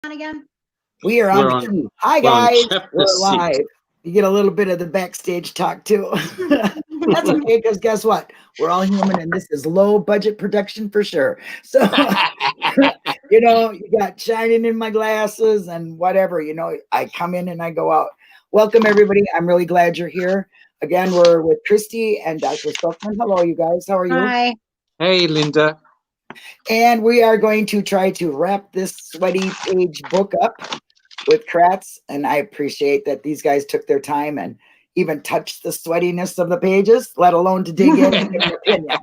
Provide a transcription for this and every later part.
on again? We are We're on on, cue. Hi, we're on guys. chapter We're 6. live. You get a little bit of the backstage talk, too. That's okay, because guess what? We're all human, and this is low-budget production for sure. So, you got shining in my glasses and whatever. I come in and I go out. Welcome, everybody. I'm really glad you're here. Again, we're with Christy and Dr. Stockman. Hello, you guys. How are you? Hi. Hey, Linda. And we are going to try to wrap this sweaty page book up with Kratz, and I appreciate that these guys took their time and even touched the sweatiness of the pages, let alone to dig in and give an opinion.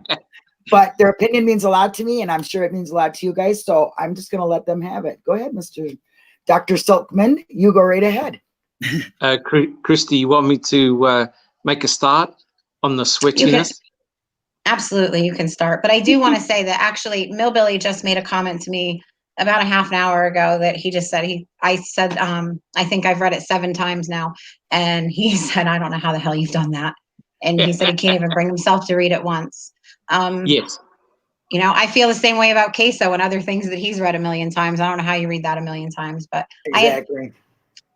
But their opinion means a lot to me, and I'm sure it means a lot to you guys, so I'm just going to let them have it. Go ahead, Mr. Dr. Silkman. You go right ahead. Christy, you want me to make a start on the sweatiness? Absolutely, you can start. But I do want to say that actually Millbilly just made a comment to me about a half an hour ago that he just said, I think I've read it 7 times now. And he said, I don't know how the hell you've done that. And he said he can't even bring himself to read it once. Yes. I feel the same way about Queso and other things that he's read a million times. I don't know how you read that a million times, but exactly.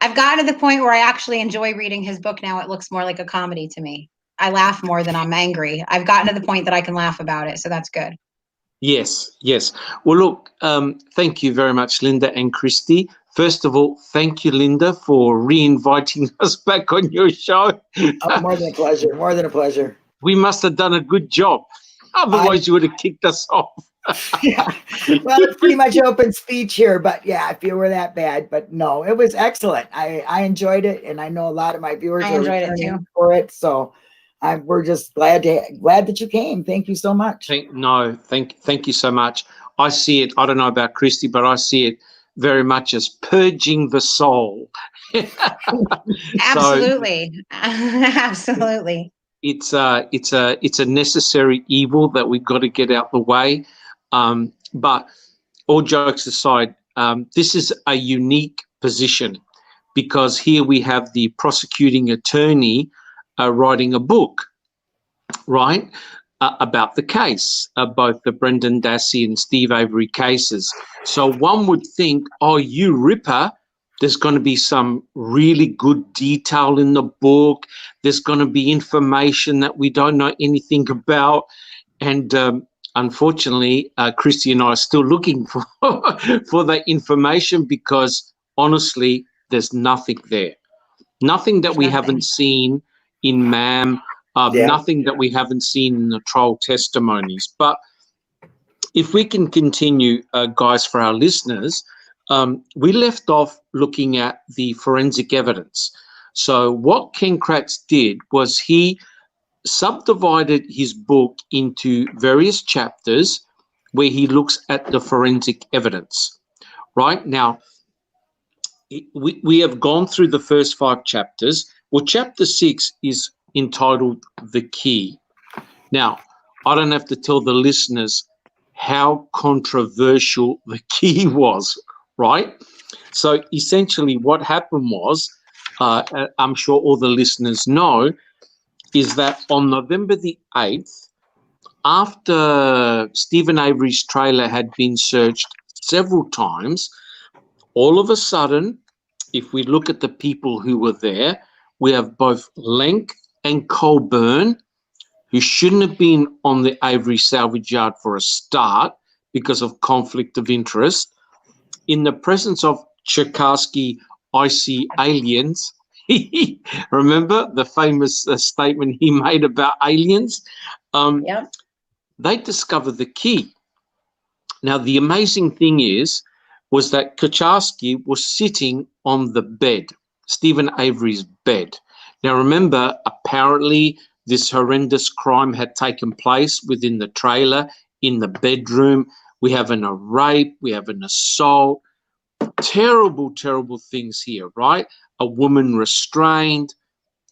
I've gotten to the point where I actually enjoy reading his book now. It looks more like a comedy to me. I laugh more than I'm angry. I've gotten to the point that I can laugh about it, so that's good. Yes. Well, look, thank you very much, Linda and Christy. First of all, thank you, Linda, for re-inviting us back on your show. Oh, more than a pleasure. We must have done a good job. Otherwise, you would have kicked us off. Yeah. Well, it's pretty much open speech here, but yeah, if you were that bad. But no, it was excellent. I enjoyed it, and I know a lot of my viewers are enjoyed it returning too. for it. So we're just glad that you came. Thank you so much. Thank you so much. I see it. I don't know about Christy, but I see it very much as purging the soul. Absolutely, absolutely. It's a necessary evil that we've got to get out the way. But all jokes aside, this is a unique position because here we have the prosecuting attorney writing a book, right, about the case, both the Brendan Dassey and Steve Avery cases. So one would think, oh, you ripper, there's going to be some really good detail in the book. There's going to be information that we don't know anything about. And unfortunately, Christy and I are still looking for that information because, honestly, there's nothing there. Nothing that we haven't seen in MAM, nothing that we haven't seen in the trial testimonies. But if we can continue, guys, for our listeners, we left off looking at the forensic evidence. So what Ken Kratz did was he subdivided his book into various chapters where he looks at the forensic evidence. Right now, we have gone through the first 5 chapters. Well, chapter 6 is entitled The Key. Now, I don't have to tell the listeners how controversial the key was, right? So essentially what happened was, I'm sure all the listeners know, is that on November the 8th, after Stephen Avery's trailer had been searched several times, all of a sudden, if we look at the people who were there, we have both Lenk and Colburn, who shouldn't have been on the Avery salvage yard for a start because of conflict of interest. In the presence of Tchaikovsky, I see aliens. Remember the famous statement he made about aliens? Yep. They discovered the key. Now, the amazing thing was that Tchaikovsky was sitting on the bed, Stephen Avery's bed. Now, remember, apparently this horrendous crime had taken place within the trailer, in the bedroom. We have a rape, we have an assault, terrible, terrible things here, right? A woman restrained.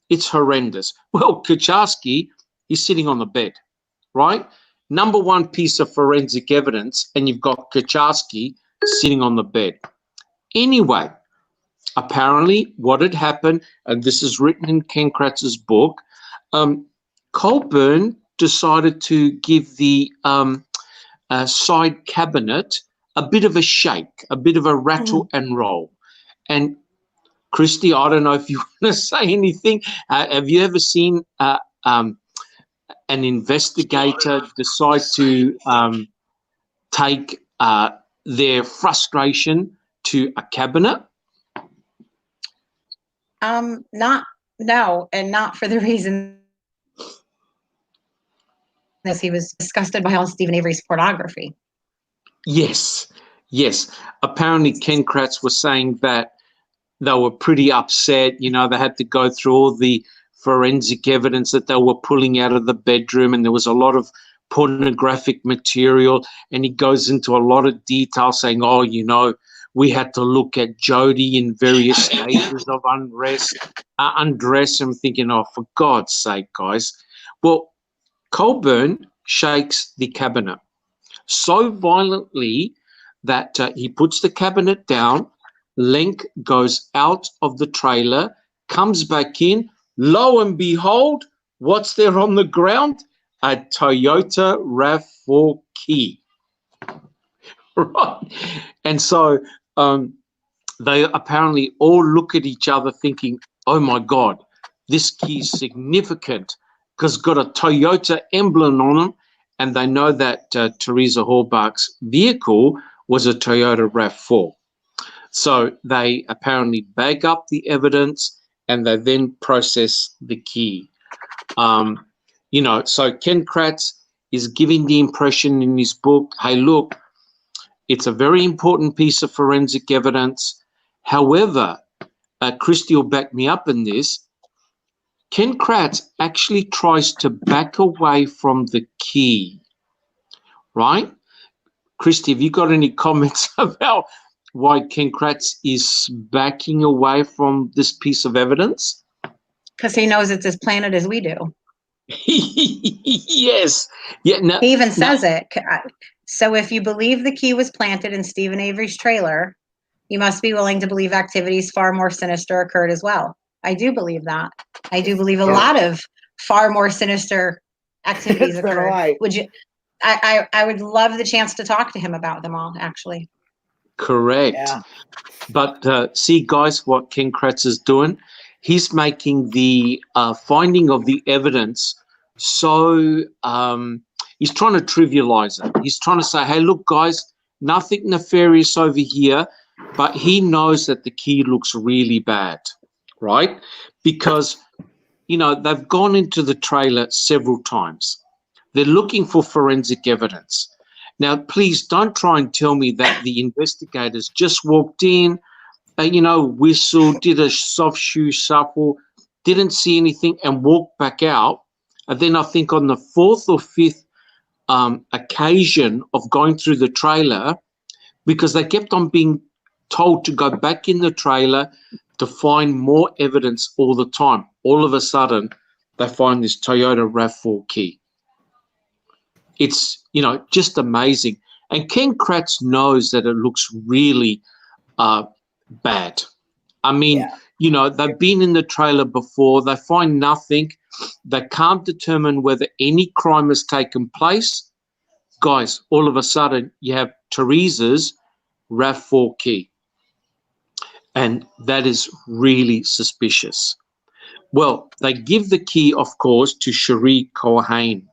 It's horrendous. Well, Tchaikovsky is sitting on the bed, right? Number one piece of forensic evidence, and you've got Tchaikovsky sitting on the bed. Anyway, apparently what had happened, and this is written in Ken Kratz's book, Colburn decided to give the side cabinet a bit of a shake, a bit of a rattle and roll. And Christy, I don't know if you want to say anything. Have you ever seen an investigator decide to take their frustration to a cabinet? No, and not for the reason that he was disgusted by all Stephen Avery's pornography. Yes. Apparently, Ken Kratz was saying that they were pretty upset. You know, they had to go through all the forensic evidence that they were pulling out of the bedroom, and there was a lot of pornographic material. And he goes into a lot of detail saying, oh, you know, we had to look at Jody in various stages of undress. I'm thinking, oh, for God's sake, guys. Well, Colburn shakes the cabinet so violently that he puts the cabinet down. Lenk goes out of the trailer, comes back in. Lo and behold, what's there on the ground? A Toyota RAV4 key. Right. And so they apparently all look at each other thinking, oh, my God, this key is significant because it's got a Toyota emblem on them. And they know that Teresa Horbach's vehicle was a Toyota RAV4. So they apparently bag up the evidence and they then process the key. You know, so Ken Kratz is giving the impression in his book, hey, look, it's a very important piece of forensic evidence. However, Christy will back me up in this. Ken Kratz actually tries to back away from the key, right? Christy, have you got any comments about why Ken Kratz is backing away from this piece of evidence? Because he knows it's as planted as we do. Yes. Yeah. No, he even says it. So if you believe the key was planted in Stephen Avery's trailer, you must be willing to believe activities far more sinister occurred as well. I do believe that. I do believe a lot of far more sinister activities occurred. Would you? I would love the chance to talk to him about them all, actually. Correct. Yeah. But see, guys, what Ken Kratz is doing, he's making the finding of the evidence so he's trying to trivialize it. He's trying to say, hey, look, guys, nothing nefarious over here, but he knows that the key looks really bad, right? Because, you know, they've gone into the trailer several times. They're looking for forensic evidence. Now, please don't try and tell me that the investigators just walked in, you know, whistled, did a soft shoe shuffle, didn't see anything and walked back out. And then I think on the fourth or fifth occasion of going through the trailer, because they kept on being told to go back in the trailer to find more evidence all the time. All of a sudden, they find this Toyota RAV4 key. It's, you know, just amazing. And Ken Kratz knows that it looks really bad. I mean, you know, they've been in the trailer before. They find nothing. They can't determine whether any crime has taken place. Guys, all of a sudden, you have Teresa's RAV4 key. And that is really suspicious. Well, they give the key, of course, to Cherie Cohen,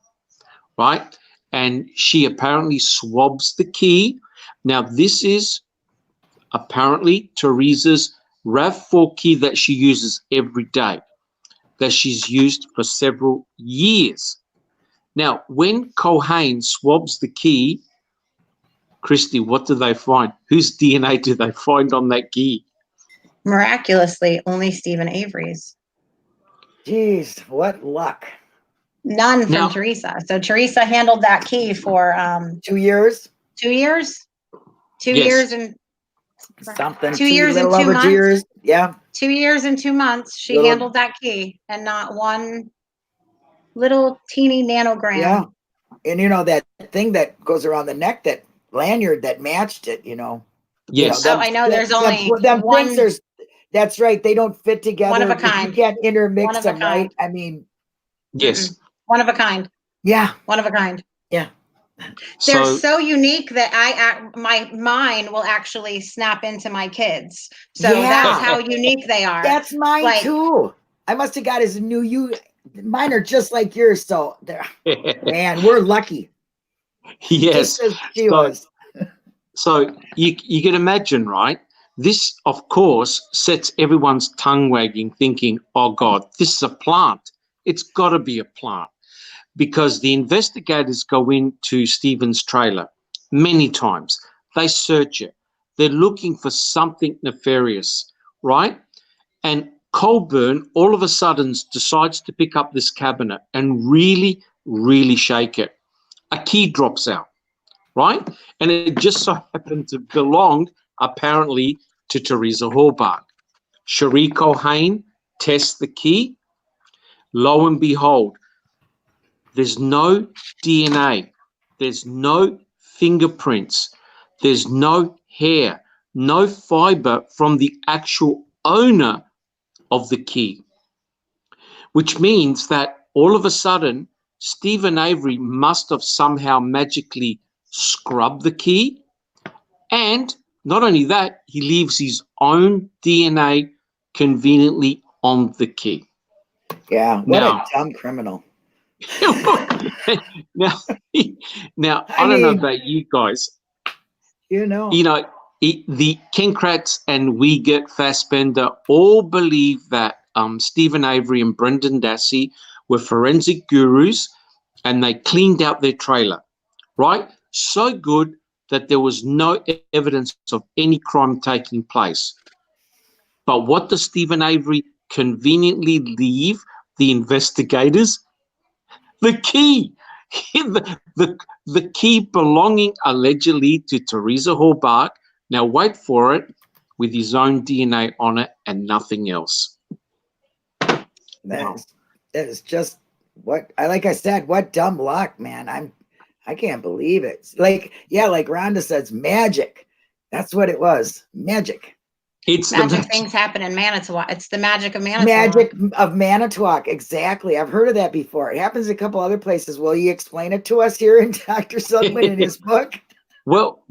right? And she apparently swabs the key. Now, this is apparently Teresa's RAV4 key that she uses every day, that she's used for several years. Now, when Cohen swabs the key, Christy, what do they find? Whose DNA do they find on that key? Miraculously, only Stephen Avery's. Jeez, what luck. None from Teresa. So Teresa handled that key for 2 years. 2 years? 2 Yes. years and something. 2 years and 2 months. 2 years. Yeah. 2 years and 2 months. She handled that key, and not one little teeny nanogram. Yeah. And you know that thing that goes around the neck, that lanyard that matched it, you know. Yes. You know, I know there's only one. That's right. They don't fit together. One of a kind. You can't intermix them, right? I mean. Yes. One of a kind. Yeah. One of a kind. Yeah. They're So so unique that my mind will actually snap into my kids. So that's how unique they are. That's mine too. I must have got his mine are just like yours. So man, we're lucky. yes. So you can imagine, right? This, of course, sets everyone's tongue wagging, thinking, oh, God, this is a plant. It's got to be a plant. Because the investigators go into Stephen's trailer many times. They search it. They're looking for something nefarious, right? And Colburn all of a sudden decides to pick up this cabinet and really, really shake it. A key drops out, right? And it just so happened to belong, apparently, to Teresa Horbach. Cherie Culhane tests the key. Lo and behold, there's no DNA. There's no fingerprints. There's no hair, no fiber from the actual owner of the key, which means that all of a sudden, Stephen Avery must have somehow magically scrubbed the key. And not only that, he leaves his own DNA conveniently on the key. Yeah, what a dumb criminal. now, I don't know about you guys. The Ken Kratz and Wiegert Fassbender all believe that Stephen Avery and Brendan Dassey were forensic gurus, and they cleaned out their trailer, right? So good that there was no evidence of any crime taking place. But what does Stephen Avery conveniently leave the investigators? The key. The key belonging allegedly to Teresa Horbach. Now wait for it, with his own DNA on it and nothing else. That is just like I said, what dumb luck, man. I can't believe it. Like Rhonda says, magic. That's what it was. Magic. It's magic things happen in Manitowoc. It's the magic of Manitowoc. Magic of Manitowoc. Exactly. I've heard of that before. It happens a couple other places. Will you explain it to us here in Dr. Sutherland in his book? Well,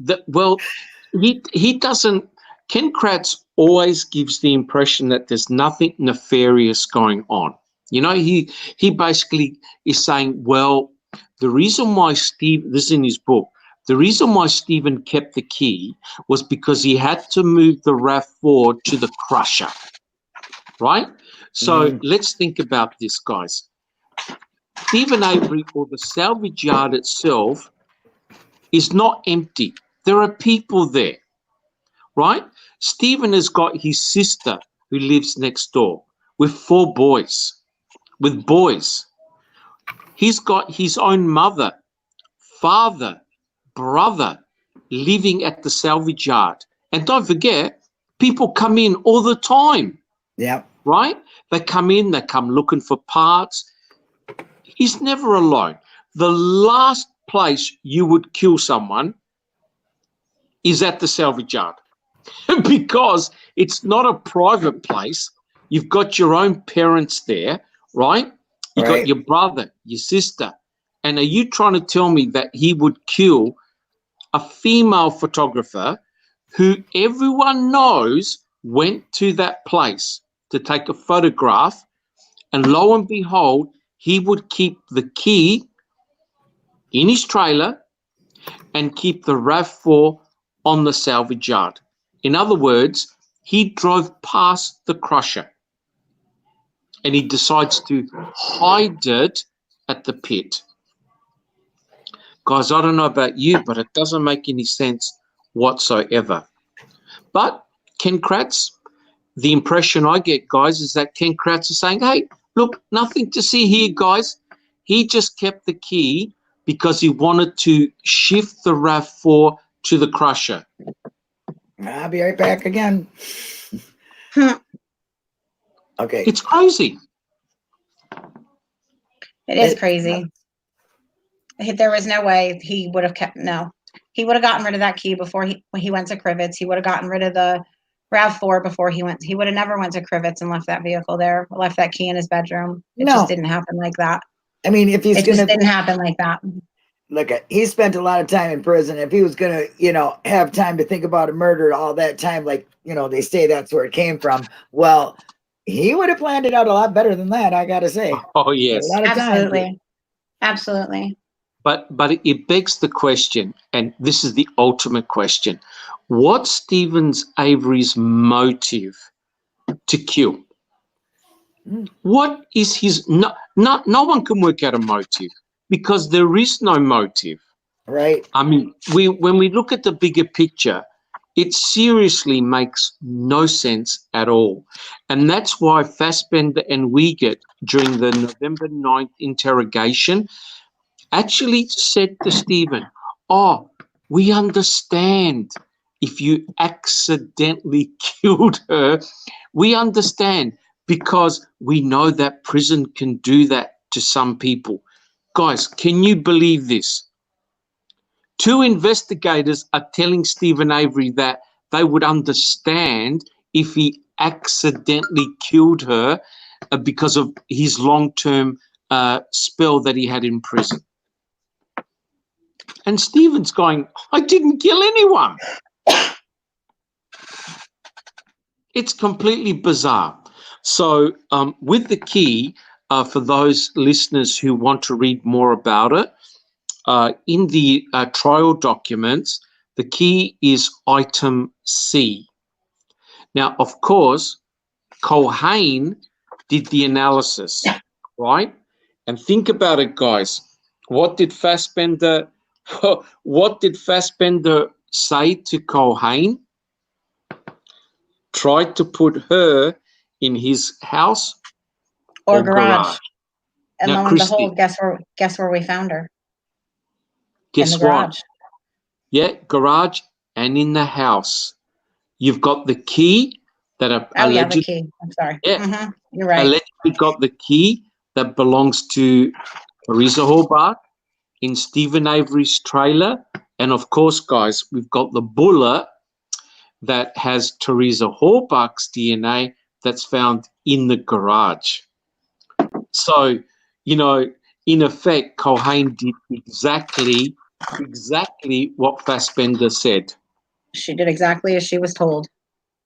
he doesn't. Ken Kratz always gives the impression that there's nothing nefarious going on. He basically is saying, well, the reason why this is in his book, the reason why Stephen kept the key was because he had to move the RAV4 to the crusher, right? So let's think about this, guys. Stephen Avery, or the salvage yard itself, is not empty. There are people there, right? Stephen has got his sister who lives next door with 4 boys, with boys. He's got his own mother, father, brother living at the salvage yard. And don't forget, people come in all the time. Yeah. Right? They come in, they come looking for parts. He's never alone. The last place you would kill someone is at the salvage yard because it's not a private place. You've got your own parents there, right? You've got your brother, your sister. And are you trying to tell me that he would kill a female photographer who everyone knows went to that place to take a photograph, and lo and behold, he would keep the key in his trailer and keep the RAV4 on the salvage yard? In other words, he drove past the crusher and he decides to hide it at the pit. Guys, I don't know about you, but it doesn't make any sense whatsoever. But Ken Kratz, the impression I get, guys, is that Ken Kratz is saying, hey, look, nothing to see here, guys. He just kept the key because he wanted to shift the RAV4 to the crusher. I'll be right back again. Okay. It's crazy. It is crazy. There was no way he would have he would have gotten rid of that key before when he went to Crivets. He would have gotten rid of the RAV4 before he would have never went to Crivets and left that vehicle there, left that key in his bedroom. It just didn't happen like that. I mean, if he's just didn't happen like that. look at, he spent a lot of time in prison. If he was gonna, have time to think about a murder all that time, like, they say that's where it came from. Well, he would have planned it out a lot better than that, I gotta say. Oh, A yes. lot of time. Absolutely. Absolutely. But it begs the question, and this is the ultimate question: what's Stevens Avery's motive to kill? What is his? No one can work out a motive because there is no motive. Right. I mean, when we look at the bigger picture, it seriously makes no sense at all. And that's why Fassbender and Wiegert, during the November 9th interrogation, actually said to Stephen, "Oh, we understand if you accidentally killed her. We understand because we know that prison can do that to some people." Guys, can you believe this? 2 investigators are telling Stephen Avery that they would understand if he accidentally killed her because of his long-term spell that he had in prison. And Stephen's going, "I didn't kill anyone." It's completely bizarre. So with the key, for those listeners who want to read more about it, in the trial documents, the key is item C. Now, of course, Culhane did the analysis, right? And think about it, guys. What did Fassbender say to Culhane? Tried to put her in his house Or garage. And Now, lo and Christy, behold, guess where we found her? guess in the what? garage. Yeah, garage and in the house. You've got the key that The key. I'm sorry. Yeah, You're right. allegedly got the key that belongs to Teresa Horbach in Stephen Avery's trailer. And of course, guys, we've got the bullet that has Teresa Horbach's DNA that's found in the garage. So, in effect, Culhane did exactly what Fassbender said. She did exactly as she was told.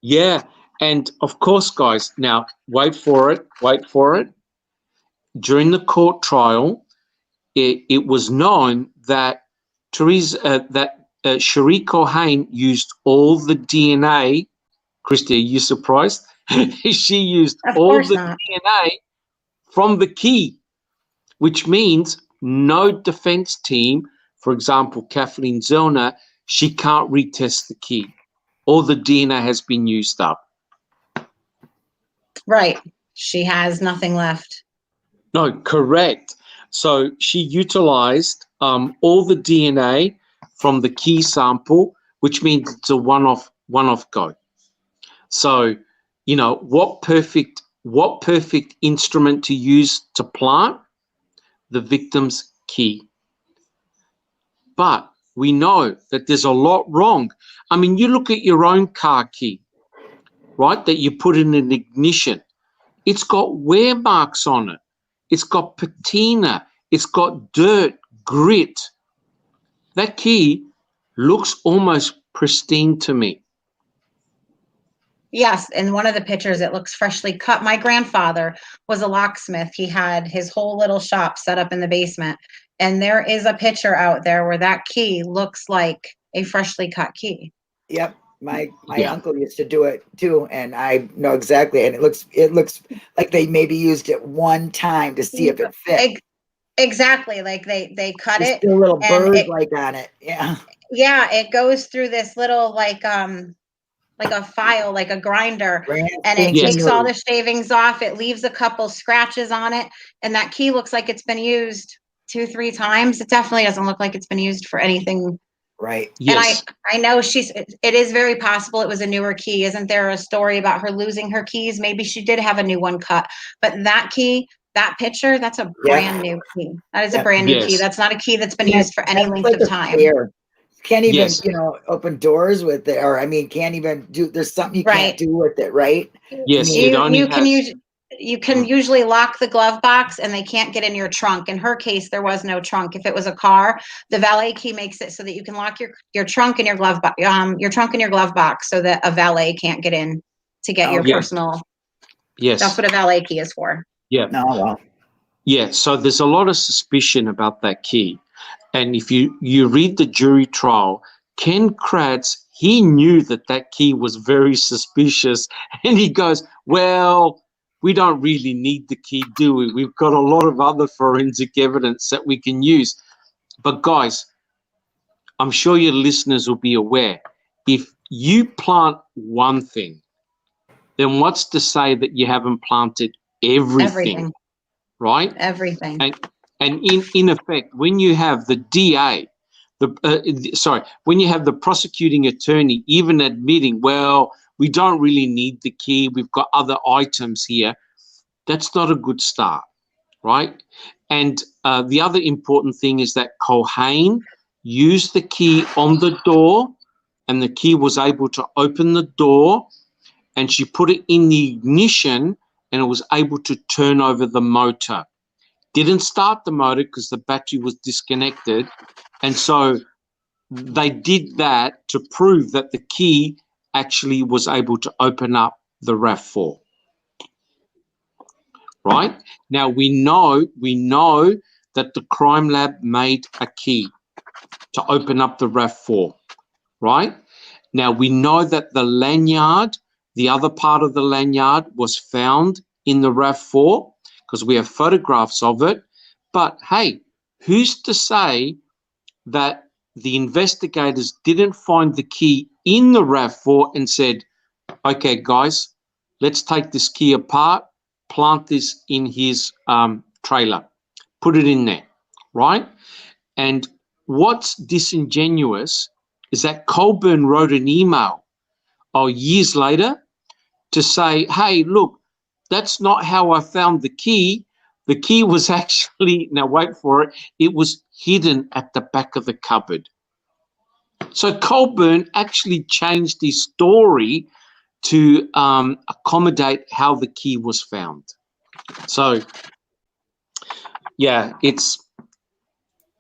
Yeah. And of course, guys, now wait for it. During the court trial, it was known that Cherie Culhane used all the DNA. Christy, are you surprised? She used all the DNA from the key, which means no defense team, for example, Kathleen Zellner, she can't retest the key. All the DNA has been used up. Right. She has nothing left. No, correct. So she utilized all the DNA from the key sample, which means it's a one-off go. So, what perfect instrument to use to plant? The victim's key. But we know that there's a lot wrong. I mean, you look at your own car key, right, that you put in an ignition. It's got wear marks on it. It's got patina. It's got dirt, grit. That key looks almost pristine to me. Yes, in one of the pictures, it looks freshly cut. My grandfather was a locksmith. He had his whole little shop set up in the basement. And there is a picture out there where that key looks like a freshly cut key. Yep. My uncle used to do it too, and I know exactly. And it looks like they maybe used it one time to see if it fit. Exactly, like they cut Just it. a little bird like on it. Yeah. Yeah, it goes through this little like a file, like a grinder, and it takes all the shavings off. It leaves a couple scratches on it, and that key looks like it's been used 2-3 times. It definitely doesn't look like it's been used for anything. Right. Yes. And I know it is very possible it was a newer key. Isn't there a story about her losing her keys? Maybe she did have a new one cut, but that key, that picture, that's a brand new key. That is a brand new key. That's not a key that's been used for any length of time. Can't even, open doors with it, or can't even do. There's something you can't do with it, right? Yes, you can use. you can usually lock the glove box and they can't get in your trunk. In her case, there was no trunk. If it was a car, the valet key makes it so that you can lock your trunk and your glove box so that a valet can't get in to get your personal. Yes. That's what a valet key is for. Yeah. Oh, well. Yeah. So there's a lot of suspicion about that key. And if you read the jury trial, Ken Kratz, he knew that key was very suspicious. And he goes, well, we don't really need the key, do we? We've got a lot of other forensic evidence that we can use. But guys, I'm sure your listeners will be aware, if you plant one thing, then what's to say that you haven't planted everything. Right? Everything. And in effect, when you have the DA, when you have the prosecuting attorney even admitting, well, we don't really need the key, we've got other items here, that's not a good start, right? And the other important thing is that Culhane used the key on the door, and the key was able to open the door, and she put it in the ignition, and it was able to turn over the motor. Didn't start the motor because the battery was disconnected. And so they did that to prove that the key actually was able to open up the RAV4. Right? Now we know that the crime lab made a key to open up the RAV4. Right? Now we know that the lanyard, the other part of the lanyard, was found in the RAV4 because we have photographs of it. But hey, who's to say that the investigators didn't find the key in the RAV4 and said, okay, guys, let's take this key apart, plant this in his trailer, put it in there, right? And what's disingenuous is that Colburn wrote an email years later to say, hey, look, that's not how I found the key. The key was actually, now wait for it, it was hidden at the back of the cupboard. So Colburn actually changed his story to accommodate how the key was found. So, yeah,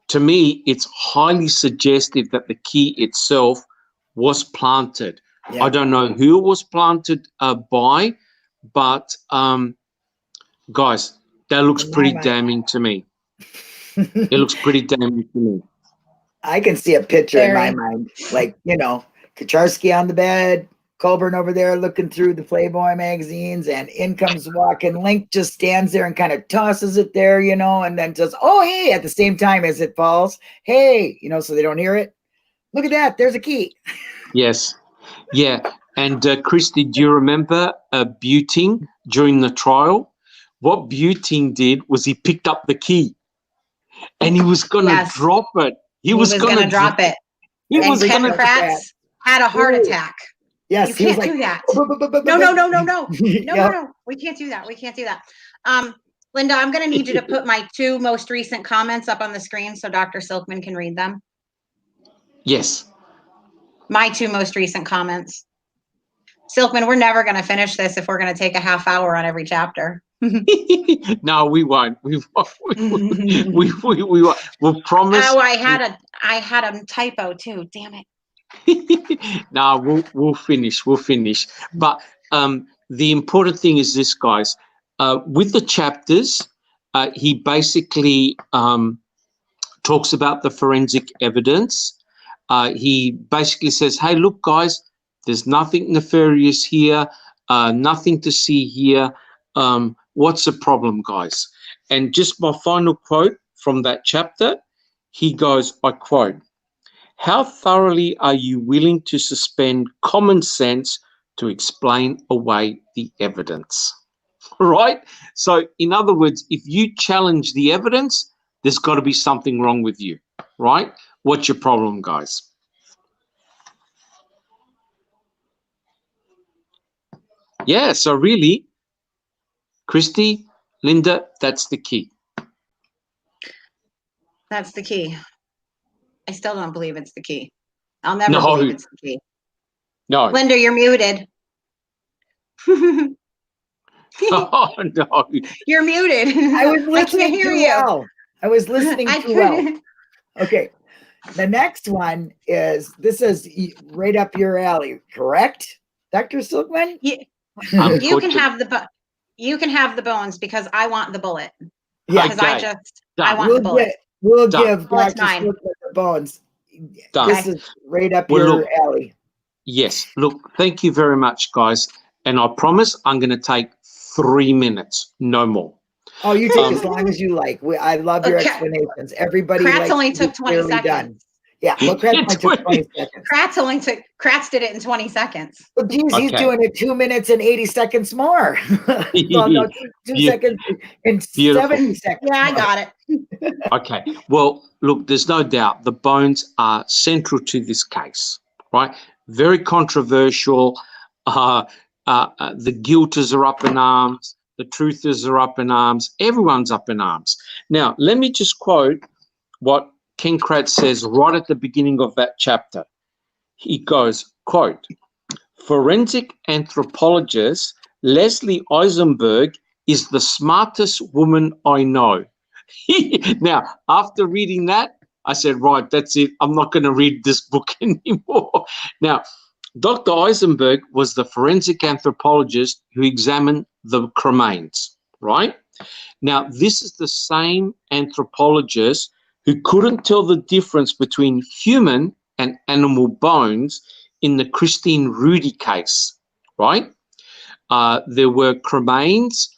to me, it's highly suggestive that the key itself was planted. Yeah. I don't know who it was planted by, but guys, that looks pretty damning to me. It looks pretty damning to me. I can see a picture in my mind, like, Kacharsky on the bed, Colburn over there looking through the Playboy magazines, and in comes walking. Link just stands there and kind of tosses it there, and then just, oh, hey, at the same time as it falls, hey, so they don't hear it. Look at that. There's a key. Yes. Yeah. And Christy, do you remember Buting during the trial? What Buting did was he picked up the key and he was going to drop it. He was going to drop it. He was going to Kratz had a heart attack. Yes, you can't do that. No. We can't do that. We can't do that. Linda, I'm going to need you to put my 2 most recent comments up on the screen so Dr. Silkman can read them. Yes. My 2 most recent comments. Silkman, we're never going to finish this if we're going to take a half hour on every chapter. No, we won't. We won't. We'll promise. Oh, I had a typo too. Damn it. No, we'll finish. We'll finish. But the important thing is this, guys. With the chapters, he basically talks about the forensic evidence. He basically says, hey, look, guys, there's nothing nefarious here, nothing to see here. What's the problem, guys? And just my final quote from that chapter, he goes, I quote, how thoroughly are you willing to suspend common sense to explain away the evidence? Right? So, in other words, if you challenge the evidence, there's got to be something wrong with you, right? What's your problem, guys? Yeah, so really, Christy, Linda, that's the key. That's the key. I still don't believe it's the key. I'll never believe it's the key. No. Linda, you're muted. Oh no. You're muted. I was I listening can't hear too you. well. I was listening I too well. couldn't. Okay. The next one is, this is right up your alley, correct, Dr. Silkman? You, you can have the bones because I want the bullet. Yeah. Because I Okay. want the bullet. We'll Done. give Bullet's Dr. mine. Silkman the bones. Done. This is right up Well, your look. alley. Yes. Look, thank you very much, guys. And I promise I'm going to take 3 minutes, no more. Oh, you take as long as you like. I love your Okay. explanations. Everybody Kratz likes only to be took 20 clearly seconds. done. Yeah, well, Kratz only took 20 seconds. Kratz did it in 20 seconds. Well, geez, he's Okay. doing it 2 minutes and 80 seconds more. So, no, two Yeah. seconds and Beautiful. 70 seconds. Yeah, I more. got it. Okay. Well, look, there's no doubt the bones are central to this case, right? Very controversial. The guilters are up in arms. The truthers are up in arms. Everyone's up in arms. Now, let me just quote what Ken Kratz says right at the beginning of that chapter. He goes, quote, forensic anthropologist Leslie Eisenberg is the smartest woman I know. Now, after reading that, I said, right, that's it. I'm not going to read this book anymore. Now, Dr. Eisenberg was the forensic anthropologist who examined the cremains, right? Now, this is the same anthropologist who couldn't tell the difference between human and animal bones in the Christine Rudy case, right? There were cremains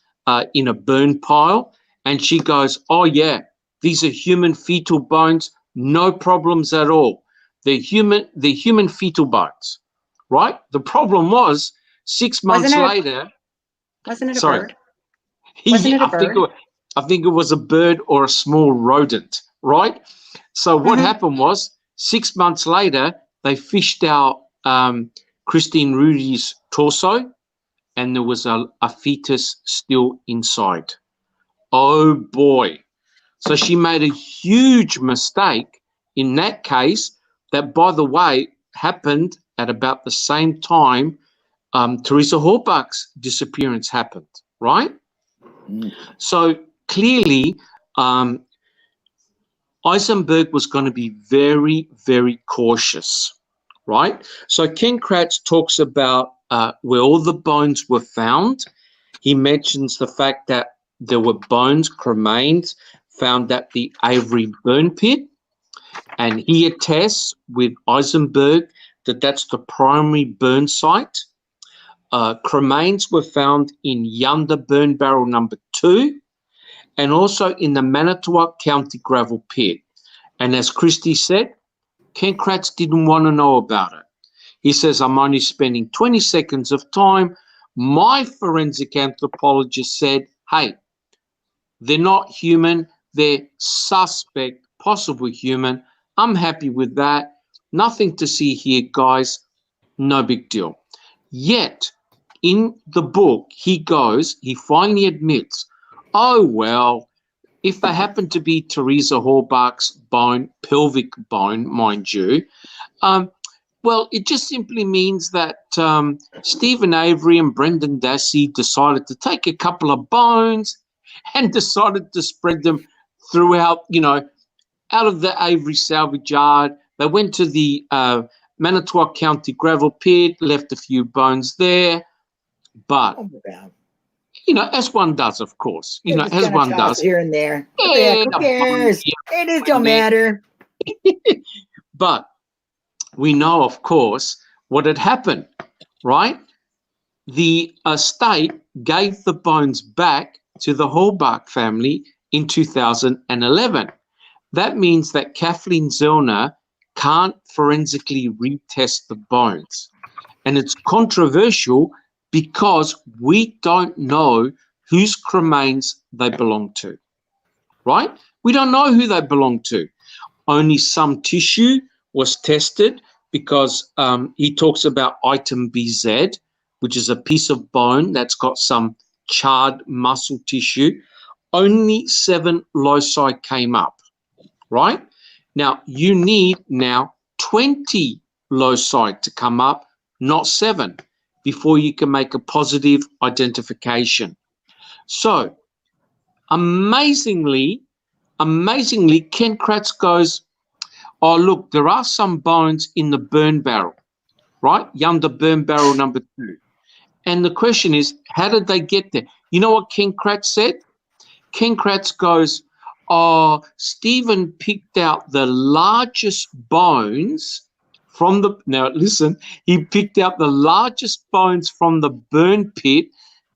in a burn pile, and she goes, oh, yeah, these are human fetal bones, no problems at all. They're human fetal bones, right? The problem was 6 months later. Wasn't it a Sorry. bird? Wasn't it a bird? I think it was a bird or a small rodent, right? So what happened was 6 months later, they fished out Christine Rudy's torso, and there was a fetus still inside. Oh, boy. So she made a huge mistake in that case that, by the way, happened at about the same time Teresa Halbach's disappearance happened, right? So clearly, Eisenberg was going to be very, very cautious, right? So Ken Kratz talks about where all the bones were found. He mentions the fact that there were bones, cremains, found at the Avery burn pit, and he attests with Eisenberg that that's the primary burn site. Cremains were found in Yonder burn barrel number 2, and also in the Manitowoc County gravel pit. And as Christy said, Ken Kratz didn't want to know about it. He says, I'm only spending 20 seconds of time. My forensic anthropologist said, hey, they're not human. They're suspect, possible human. I'm happy with that. Nothing to see here, guys. No big deal. Yet, in the book, he finally admits, oh, well, if they happen to be Teresa Halbach's bone, pelvic bone, mind you, well, it just simply means that Stephen Avery and Brendan Dassey decided to take a couple of bones and decided to spread them throughout, out of the Avery salvage yard. They went to the Manitowoc County gravel pit, left a few bones there. But, as one does, of course, as one does. Here and there. Yeah, Who cares? It don't matter. But we know, of course, what had happened, right? The estate gave the bones back to the Halbach family in 2011. That means that Kathleen Zellner can't forensically retest the bones. And it's controversial because we don't know whose cremains they belong to, right? We don't know who they belong to. Only some tissue was tested because he talks about item BZ, which is a piece of bone that's got some charred muscle tissue. Only 7 loci came up, right? Now, you need 20 loci to come up, not 7, before you can make a positive identification, So amazingly, Ken Kratz goes, oh, look, there are some bones in the burn barrel, right? Yonder burn barrel number 2. And the question is, how did they get there? You know what Ken Kratz said? Ken Kratz goes, oh, Stephen picked out the largest bones from the, now listen, he picked out the largest bones from the burn pit,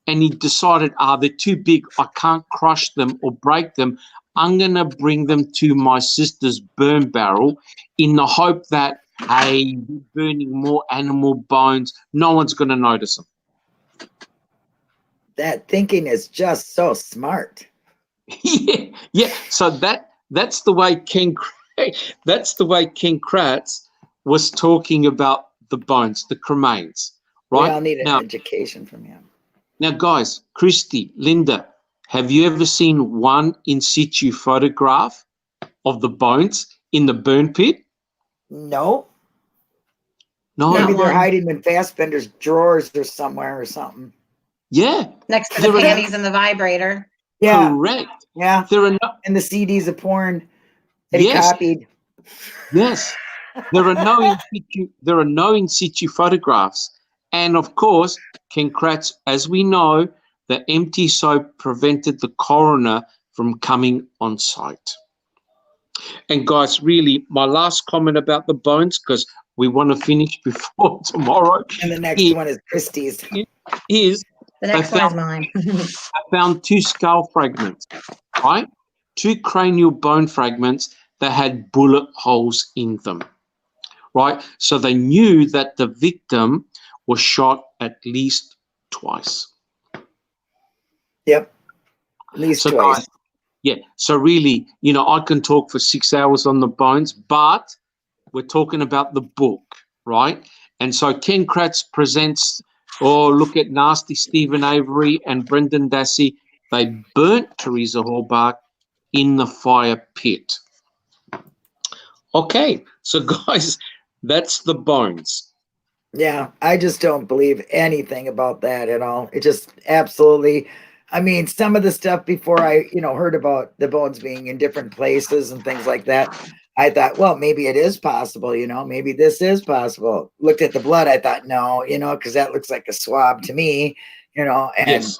and he decided, they're too big. I can't crush them or break them. I'm going to bring them to my sister's burn barrel in the hope that, hey, we're burning more animal bones. No one's going to notice them. That thinking is just so smart. Yeah. So that's the way Ken Kratz was talking about the bones, the cremains, right? We all need an education from him. Now, guys, Christy, Linda, have you ever seen one in situ photograph of the bones in the burn pit? No. No. Maybe they're hiding in Fassbender's drawers or somewhere or something. Yeah. Next to the panties and the vibrator. Yeah. Correct. Yeah. And the CDs of porn that he copied. Yes. There are no in situ photographs. And of course, Ken Kratz, as we know, the empty soap prevented the coroner from coming on site. And guys, really, my last comment about the bones, because we want to finish before tomorrow. And the next one is Christie's. Is the next one is mine. I found 2 skull fragments, right? 2 cranial bone fragments that had bullet holes in them, right? So they knew that the victim was shot at least twice. Yep, at least twice. Guys, yeah, so really, I can talk for 6 hours on the bones, but we're talking about the book, right? And so Ken Kratz presents, look at Nasty Stephen Avery and Brendan Dassey. They burnt Teresa Halbach in the fire pit. Okay, so guys, that's the bones. Yeah, I just don't believe anything about that at all. It just absolutely, I mean, some of the stuff before I, heard about the bones being in different places and things like that, I thought, well, maybe it is possible, maybe this is possible. Looked at the blood, I thought, no, because that looks like a swab to me, and yes.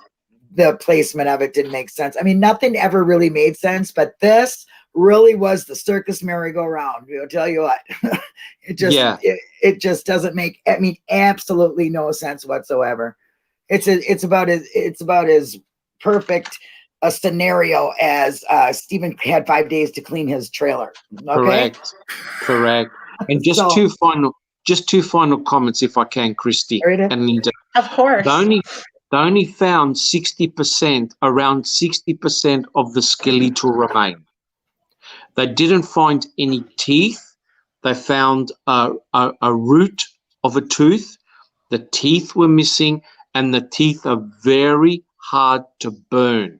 The placement of it didn't make sense. I mean, nothing ever really made sense, but this really was the circus merry-go-round. Tell you what, it just doesn't make, absolutely no sense whatsoever. It's about as perfect a scenario as Stephen had 5 days to clean his trailer. Okay? Correct. And just two final comments, if I can, Christy. And of course. They only found around 60% of the skeletal remains. They didn't find any teeth. They found a root of a tooth. The teeth were missing, and the teeth are very hard to burn.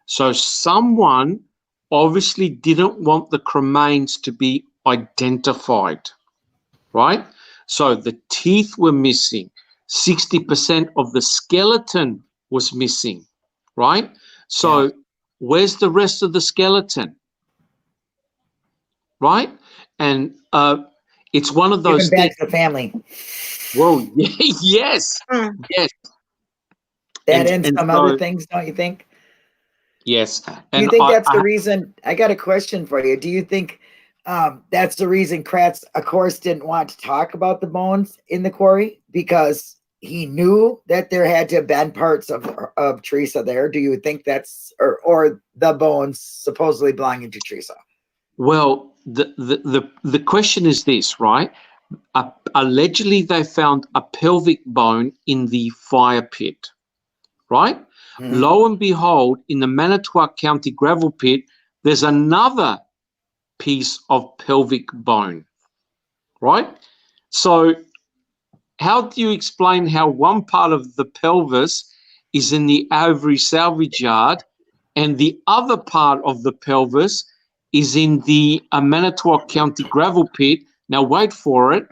So someone obviously didn't want the cremains to be identified, right? So the teeth were missing. 60% of the skeleton was missing, right? So where's the rest of the skeleton? Right? And it's one of those things. Back to the family. Well, yes. Yes. That and some other things, don't you think? Yes. Do you think that's the reason? I got a question for you. Do you think that's the reason Kratz, of course, didn't want to talk about the bones in the quarry? Because he knew that there had to have been parts of Teresa there. Do you think that's, or the bones supposedly belonging to Teresa? Well, the question is this, right? Allegedly, they found a pelvic bone in the fire pit, right? Mm-hmm. Lo and behold, in the Manitowoc County gravel pit, there's another piece of pelvic bone, right? So how do you explain how one part of the pelvis is in the Avery salvage yard and the other part of the pelvis is in the Manitowoc County gravel pit? Now, wait for it.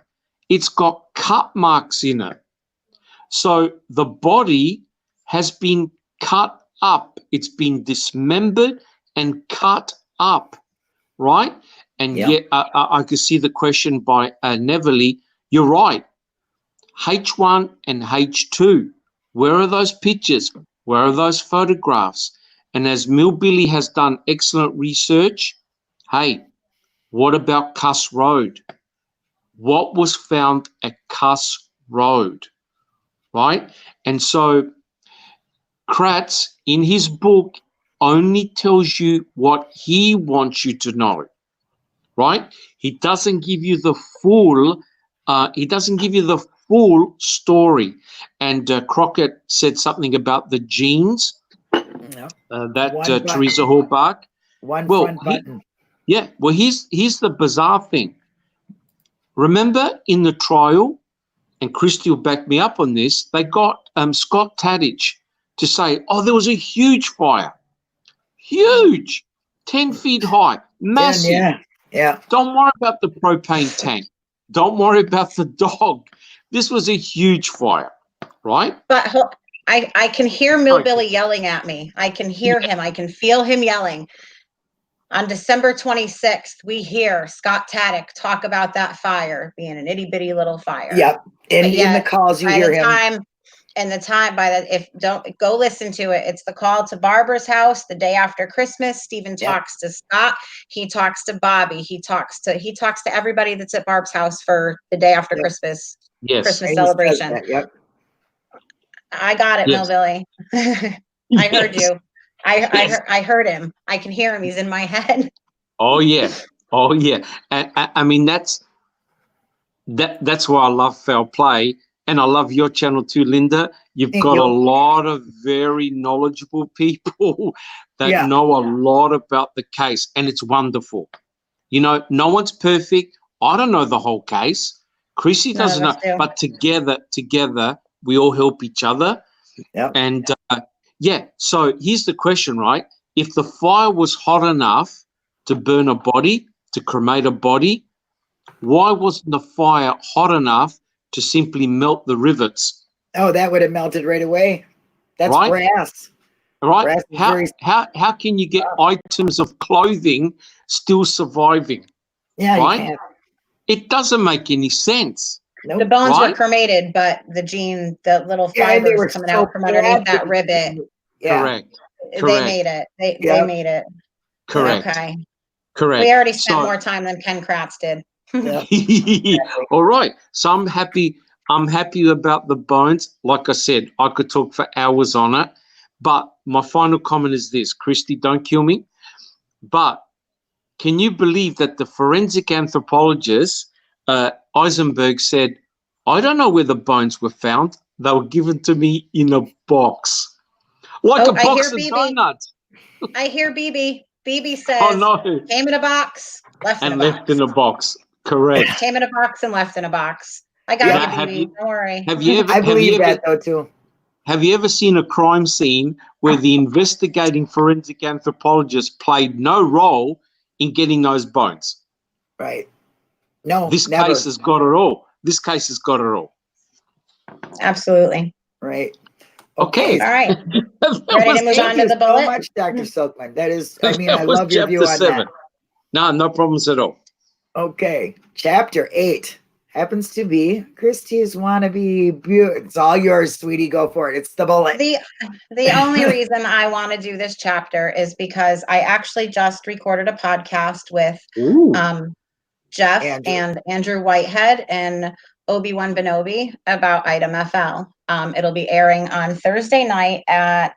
It's got cut marks in it. So the body has been cut up. It's been dismembered and cut up, right? And yet I could see the question by Neville. You're right. H1 and H2. Where are those pictures? Where are those photographs? And as Millbilly has done excellent research, hey, what about Cuss Road? What was found at Cuss Road, right? And so Kratz, in his book, only tells you what he wants you to know, right? He doesn't give you the full. He doesn't give you the full story. And Crockett said something about the genes. Teresa Horbach. One front button. Well, here's the bizarre thing. Remember in the trial, and Christy will back me up on this, they got Scott Tadich to say, oh, there was a huge fire. Huge. 10 feet high. Massive. Yeah. Don't worry about the propane tank. Don't worry about the dog. This was a huge fire, right? But I can hear Millbilly yelling at me. I can hear him. I can feel him yelling. On December 26th, we hear Scott Taddick talk about that fire being an itty bitty little fire. Yep. In the calls, you hear him. Don't go listen to it. It's the call to Barbara's house the day after Christmas. Stephen talks to Scott. He talks to Bobby. He talks to everybody that's at Barb's house for the day after Christmas. Yes. Christmas celebration. I got it, Millbilly. I heard you. I heard him. I can hear him. He's in my head. Oh yeah. And I mean that's why I love Foul Play, and I love your channel too, Linda. You've got a lot of very knowledgeable people that know a lot about the case, and it's wonderful. You know, no one's perfect. I don't know the whole case. Chrissy doesn't know, but together we all help each other. Yeah. And so here's the question, right? If the fire was hot enough to burn a body, to cremate a body, why wasn't the fire hot enough to simply melt the rivets? Oh, that would have melted right away. That's brass. Right? How can you get items of clothing still surviving? Yeah, right? You can't. It doesn't make any sense. Nope. The bones were cremated, but the little fibers coming out from underneath that rivet. Yeah. Correct. They made it. They made it. Correct. Okay. Correct. We already spent more time than Ken Kratz did. All right. So I'm happy about the bones. Like I said, I could talk for hours on it. But my final comment is this. Christy, don't kill me. But can you believe that the forensic anthropologist, Eisenberg, said, I don't know where the bones were found. They were given to me in a box. Like a box of donuts. I hear BB. BB says, came in a box, left in a box. Correct. Came in a box and left in a box. I got you, BB. Don't worry. I believe that, though, too. Have you ever seen a crime scene where the investigating forensic anthropologist played no role in getting those bones? Right. No, This case has got it all. Absolutely. Right. Okay. All right. Ready to move on to the bullet? So much, Dr. Silkman. That is, I mean, I love your view on that. No problems at all. Okay. Chapter 8 happens to be Christie's wannabe. It's all yours, sweetie. Go for it. It's the bullet. The only reason I want to do this chapter is because I actually just recorded a podcast with Jeff and Andrew Whitehead and Obi-Wan Benobi about Item FL. It'll be airing on Thursday night at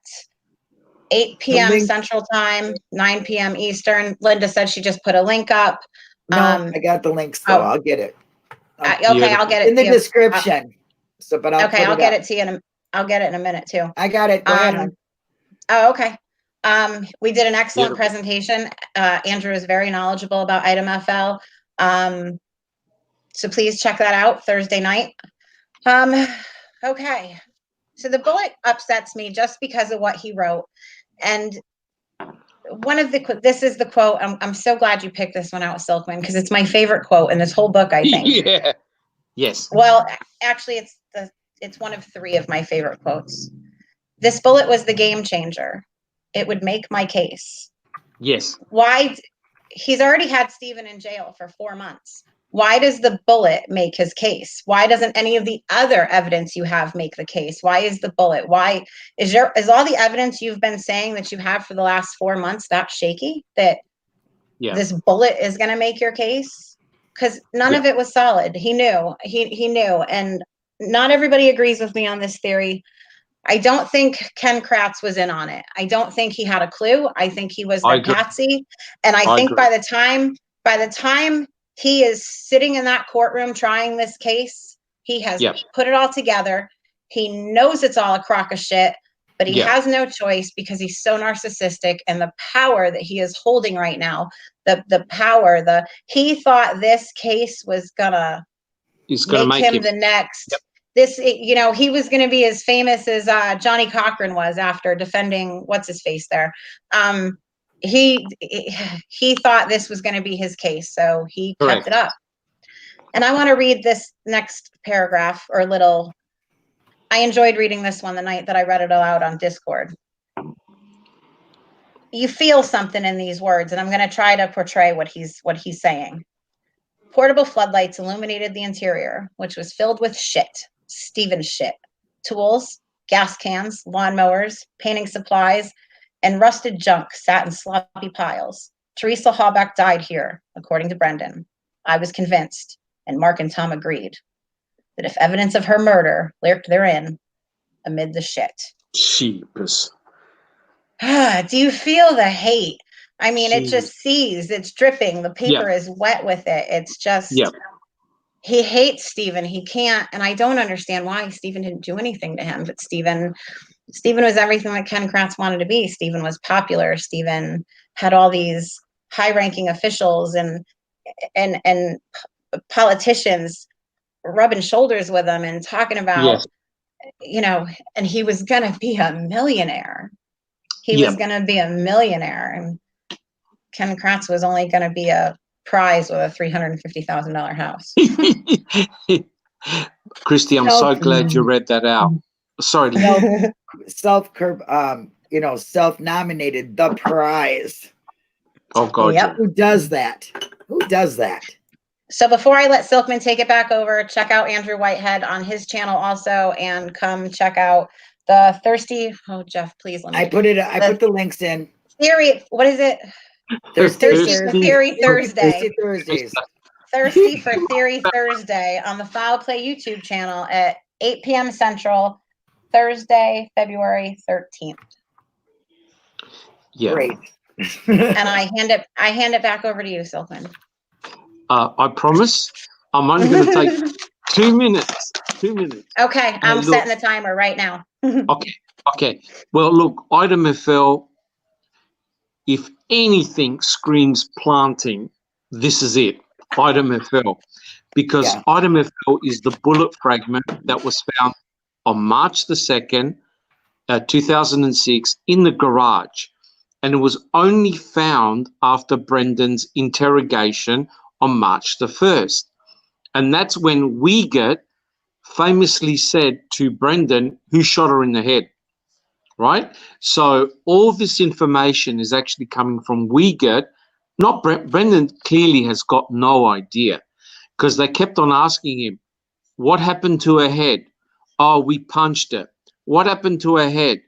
8 p.m. Central Time, 9 p.m. Eastern. Linda said she just put a link up. No, I got the links, so I'll get it. Okay, I'll get it in the description. I'll get it to you. I'll get it in a minute too. I got it. Go ahead. Oh, okay. We did an excellent presentation. Andrew is very knowledgeable about Item FL. So please check that out Thursday night. Okay. So the bullet upsets me just because of what he wrote. And this is the quote. I'm so glad you picked this one out, Silkman, because it's my favorite quote in this whole book, I think. Yeah. Yes. Well, actually, it's one of 3 of my favorite quotes. This bullet was the game changer. it would make my case. Yes. Why? He's already had Stephen in jail for 4 months. Why does the bullet make his case? Why doesn't any of the other evidence you have make the case? Why is the bullet? Why is all the evidence you've been saying that you have for the last 4 months that shaky that this bullet is going to make your case? Because none of it was solid. He knew. He knew. And not everybody agrees with me on this theory. I don't think Ken Kratz was in on it. I don't think he had a clue. I think he was the patsy. And I think by the time he is sitting in that courtroom trying this case, he has put it all together. He knows it's all a crock of shit, but he has no choice because he's so narcissistic, and the power that he is holding right now, he thought this case was gonna make him the next. He was going to be as famous as Johnny Cochran was after defending what's his face there. He thought this was going to be his case, so he kept it up. And I want to read this next paragraph or little. I enjoyed reading this one the night that I read it aloud on Discord. You feel something in these words, and I'm going to try to portray what he's saying. Portable floodlights illuminated the interior, which was filled with shit. Stephen's shit, tools, gas cans, lawnmowers, painting supplies, and rusted junk sat in sloppy piles. Teresa Hallback died here, according to Brendan. I was convinced, and Mark and Tom agreed, that if evidence of her murder lurked therein, amid the shit. Jeepers. Do you feel the hate? I mean, it just sees, it's dripping. The paper is wet with it. It's just... He hates Stephen. He can't, and I don't understand why. Stephen didn't do anything to him, but Stephen was everything that Ken Kratz wanted to be. Stephen was popular. Stephen had all these high-ranking officials and politicians rubbing shoulders with him and talking about, and he was going to be a millionaire. He was going to be a millionaire, and Ken Kratz was only going to be a prize with a $350,000 house. Christy, I'm so glad you read that out. Sorry. Self-nominated the prize. Oh God. Yep. Who does that? Who does that? So before I let Silkman take it back over, check out Andrew Whitehead on his channel also, and come check out the Thirsty. Oh, Jeff, please let me. I put the links in. Theory. What is it? Thirsty for Theory Thursday. Thirsty for Theory Thursday on the Foul Play YouTube channel at 8 p.m. Central, Thursday, February 13th. Yeah. Great. And I hand it back over to you, Silkman. I promise I'm only going to take 2 minutes. 2 minutes. Okay, I'm setting the timer right now. Okay. Well, look, Item FL, if anything screams planting, this is it, Item FL. Because Item FL is the bullet fragment that was found on March the 2nd, 2006 in the garage. And it was only found after Brendan's interrogation on March the 1st. And that's when Wiegert famously said to Brendan, who shot her in the head, right? So all this information is actually coming from Wiegert, not Brendan clearly has got no idea, because they kept on asking him, what happened to her head? Oh, we punched her. What happened to her head?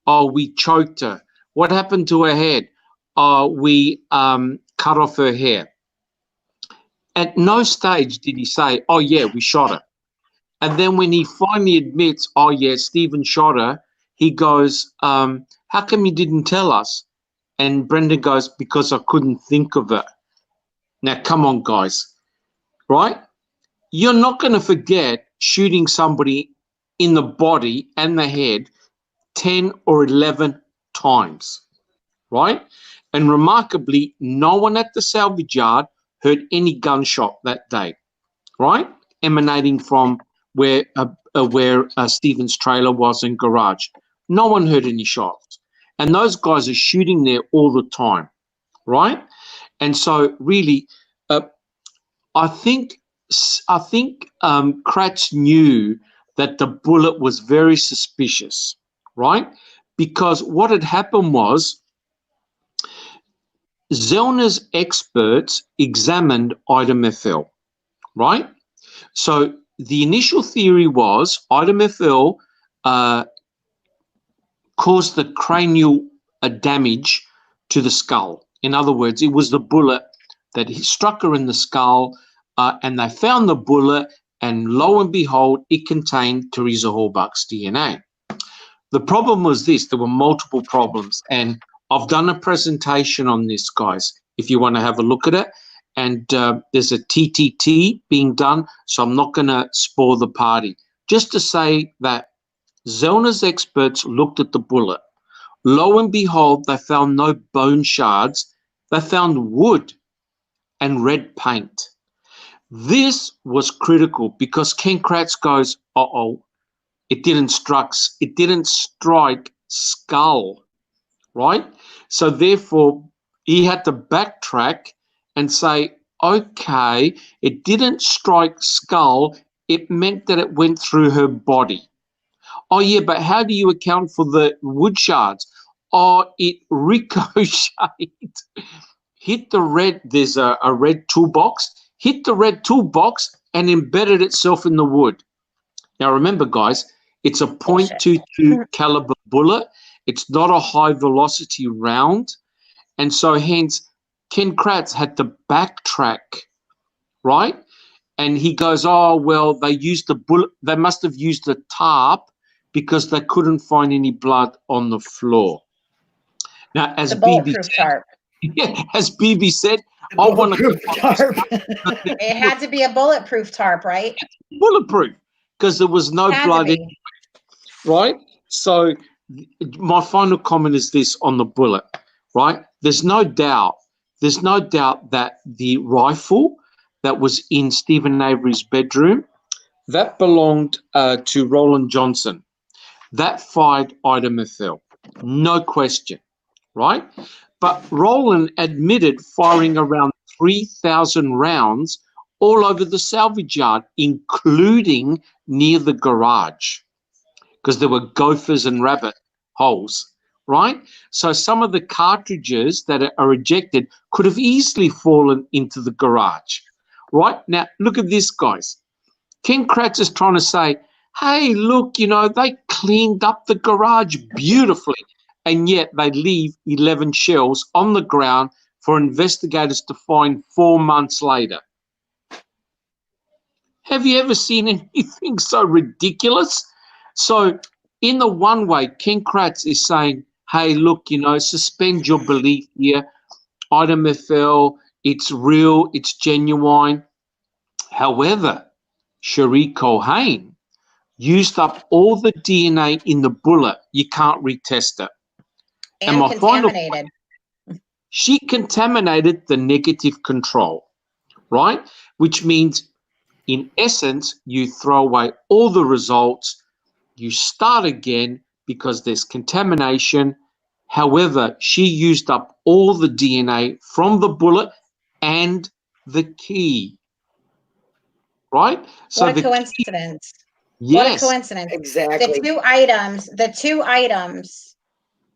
Oh, we choked her. What happened to her head? Oh, we cut off her hair. At no stage did he say, oh, yeah, we shot her. And then when he finally admits, oh, yeah, Stephen shot her, he goes, how come you didn't tell us? And Brendan goes, because I couldn't think of it. Now, come on, guys, right? You're not going to forget shooting somebody in the body and the head 10 or 11 times, right? And remarkably, no one at the salvage yard heard any gunshot that day, right? Emanating from where Stephen's trailer was in garage. No one heard any shots. And those guys are shooting there all the time, right? And so really, I think Kratz knew that the bullet was very suspicious, right? because what had happened was Zellner's experts examined Item FL, right? So the initial theory was Item FL caused the cranial damage to the skull. In other words, it was the bullet that struck her in the skull, and they found the bullet, and lo and behold, it contained Teresa Halbach's DNA. The problem was this: there were multiple problems, and I've done a presentation on this, guys, if you want to have a look at it. And there's a TTT being done, so I'm not going to spoil the party. Just to say that Zellner's experts looked at the bullet. Lo and behold, they found no bone shards. They found wood and red paint. This was critical because Ken Kratz goes, uh-oh, it didn't strike skull, right? So therefore, he had to backtrack and say, okay, it didn't strike skull. It meant that it went through her body. Oh, yeah, but how do you account for the wood shards? Oh, it ricocheted, hit the red, there's a red toolbox, hit the red toolbox and embedded itself in the wood. Now, remember, guys, it's a .22 caliber bullet. It's not a high velocity round. And so hence Ken Kratz had to backtrack, right? And he goes, oh, well, they used the bullet. They must have used the tarp because they couldn't find any blood on the floor. Now, as BB said, as BB said, I want to tarp. It had to be a bulletproof tarp, right? Bulletproof, because there was no blood in it, right? So my final comment is this on the bullet, right? There's no doubt that the rifle that was in Stephen Avery's bedroom, that belonged to Roland Johnson. That fired Item FL, no question, right? But Roland admitted firing around 3,000 rounds all over the salvage yard, including near the garage, because there were gophers and rabbit holes, right? So some of the cartridges that are ejected could have easily fallen into the garage, right? Now, look at this, guys. Ken Kratz is trying to say, hey, look, you know, they cleaned up the garage beautifully, and yet they leave 11 shells on the ground for investigators to find 4 months later. Have you ever seen anything so ridiculous? So in the one way, Ken Kratz is saying, hey, look, you know, suspend your belief here. Item FL, it's real, it's genuine. However, Cherie Culhane used up all the DNA in the bullet. You can't retest it. And my contaminated. She contaminated the negative control, right? Which means, in essence, you throw away all the results. You start again because there's contamination. However, she used up all the DNA from the bullet and the key, right? So what a coincidence. Yes. What a coincidence. Exactly. The two items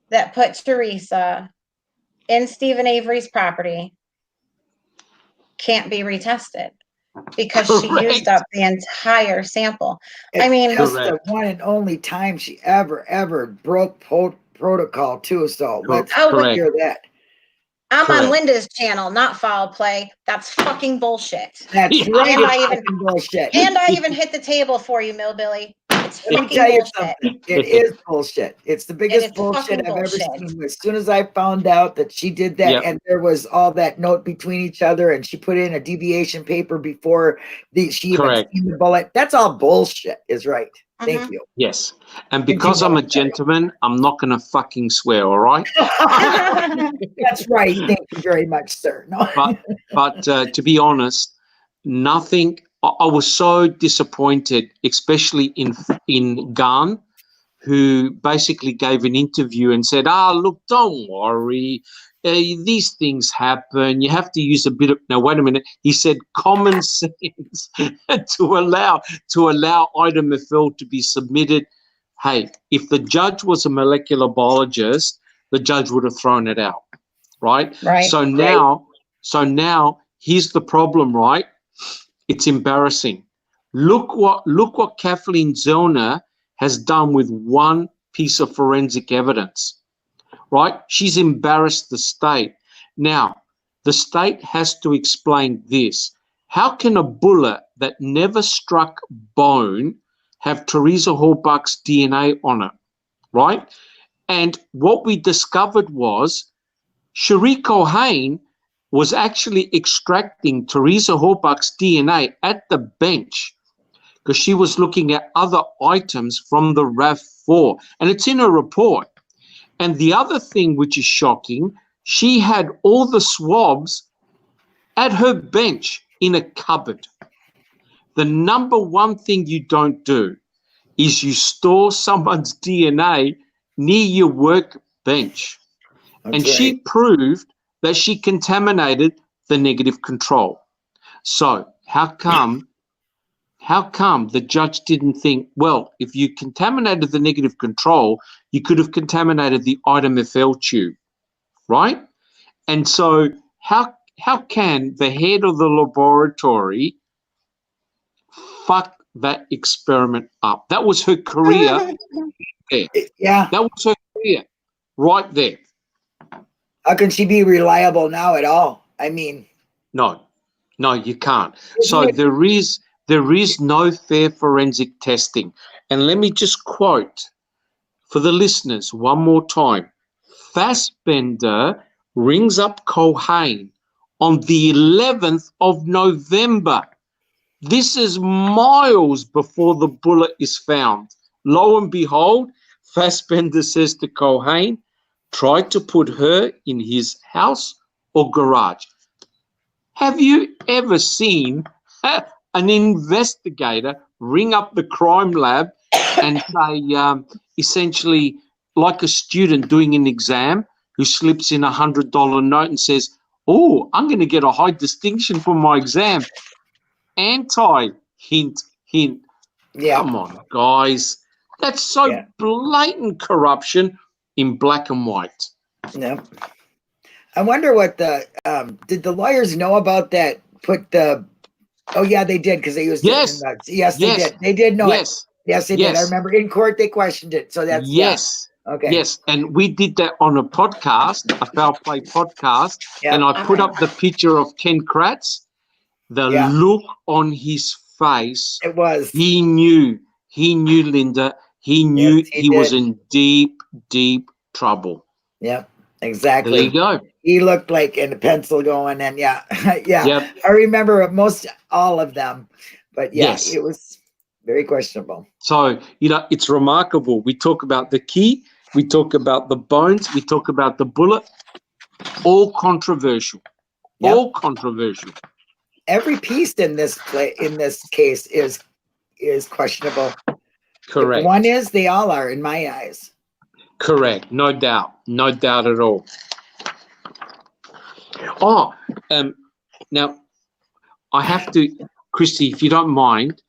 that put Teresa in Stephen Avery's property can't be retested because she used up the entire sample. I mean, just the one and only time she ever broke protocol too. So let's hear that. I'm on Linda's channel, not foul play. That's fucking bullshit. That's right. And I even bullshit. And I even hit the table for you, Millbilly. It's Let me tell you something. It is bullshit. It's the biggest bullshit I've ever seen. As soon as I found out that she did that, and there was all that note between each other, and she put in a deviation paper before she even seen the bullet. That's all bullshit. Is right. Thank you. Yes. And because I'm a gentleman, I'm not going to fucking swear, all right? That's right. Thank you very much, sir. No. But to be honest, nothing. I was so disappointed, especially in Garn, who basically gave an interview and said, look, don't worry. These things happen. You have to use a bit of, now wait a minute. He said common sense to allow Item FL to be submitted hey, if the judge was a molecular biologist, the judge would have thrown it out, right? Right. So now here's the problem, right? It's embarrassing. Look what Kathleen Zellner has done with one piece of forensic evidence, right? She's embarrassed the state. Now, the state has to explain this. How can a bullet that never struck bone have Teresa Halbach's DNA on it, right? And what we discovered was Cherie Cohen was actually extracting Teresa Halbach's DNA at the bench because she was looking at other items from the RAV4, and it's in her report. And the other thing which is shocking, she had all the swabs at her bench in a cupboard. The number one thing you don't do is you store someone's DNA near your workbench. And That's she right. proved that she contaminated the negative control. So how come the judge didn't think, well, if you contaminated the negative control, you could have contaminated the item FL tube, right? And so how can the head of the laboratory fuck that experiment up? That was her career there. Yeah. That was her career right there. How can she be reliable now at all? I mean, No, you can't. Isn't So it- there is no fair forensic testing. And let me just quote for the listeners one more time. Fassbender rings up Cohen on the 11th of November. This is miles before the bullet is found. Lo and behold, Fassbender says to Cohen, try to put her in his house or garage. Have you ever seen an investigator ring up the crime lab and say, essentially, like a student doing an exam who slips in $100 note and says, oh, I'm going to get a high distinction for my exam. Hint. yeah. Come on, guys. That's so Yeah. blatant corruption in black and white. No. I wonder what did the lawyers know about that? Oh yeah, they did because they used Yes. it. Yes, they Yes. did. They did know Yes. it. Yes, they did. I Yes. remember in court they questioned it. So that's Yes. Yeah. Okay. Yes. And we did that on a podcast, a Foul Play podcast. Yeah. And I put up the picture of Ken Kratz. The Yeah. look on his face, It was. he knew, Linda. He knew Yes, he he was did. in deep, deep trouble. Yep. There Exactly. you go. He looked like in a pencil going, and yeah. Yep. I remember all of them, but yeah, Yes. it was very questionable. So, it's remarkable. We talk about the key, we talk about the bones, we talk about the bullet, all controversial. Yep. All controversial. Every piece in this case is questionable. Correct. If one is, they all are in my eyes. Correct. No doubt. No doubt at all. Oh, now I have to, Christy, if you don't mind,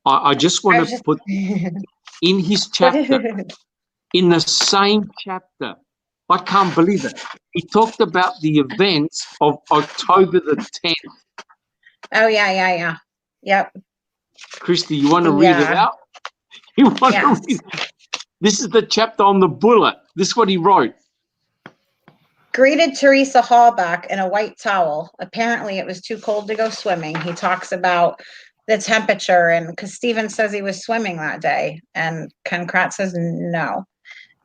I just want to put in his chapter, in the same chapter, I can't believe it. He talked about the events of October the 10th. Oh, yeah. Yep. Christy, you want to read it out? You want to read it? This is the chapter on the bullet. This is what he wrote. Greeted Teresa Halbach in a white towel. Apparently it was too cold to go swimming. He talks about the temperature, and because Stephen says he was swimming that day, and Ken Kratz says no.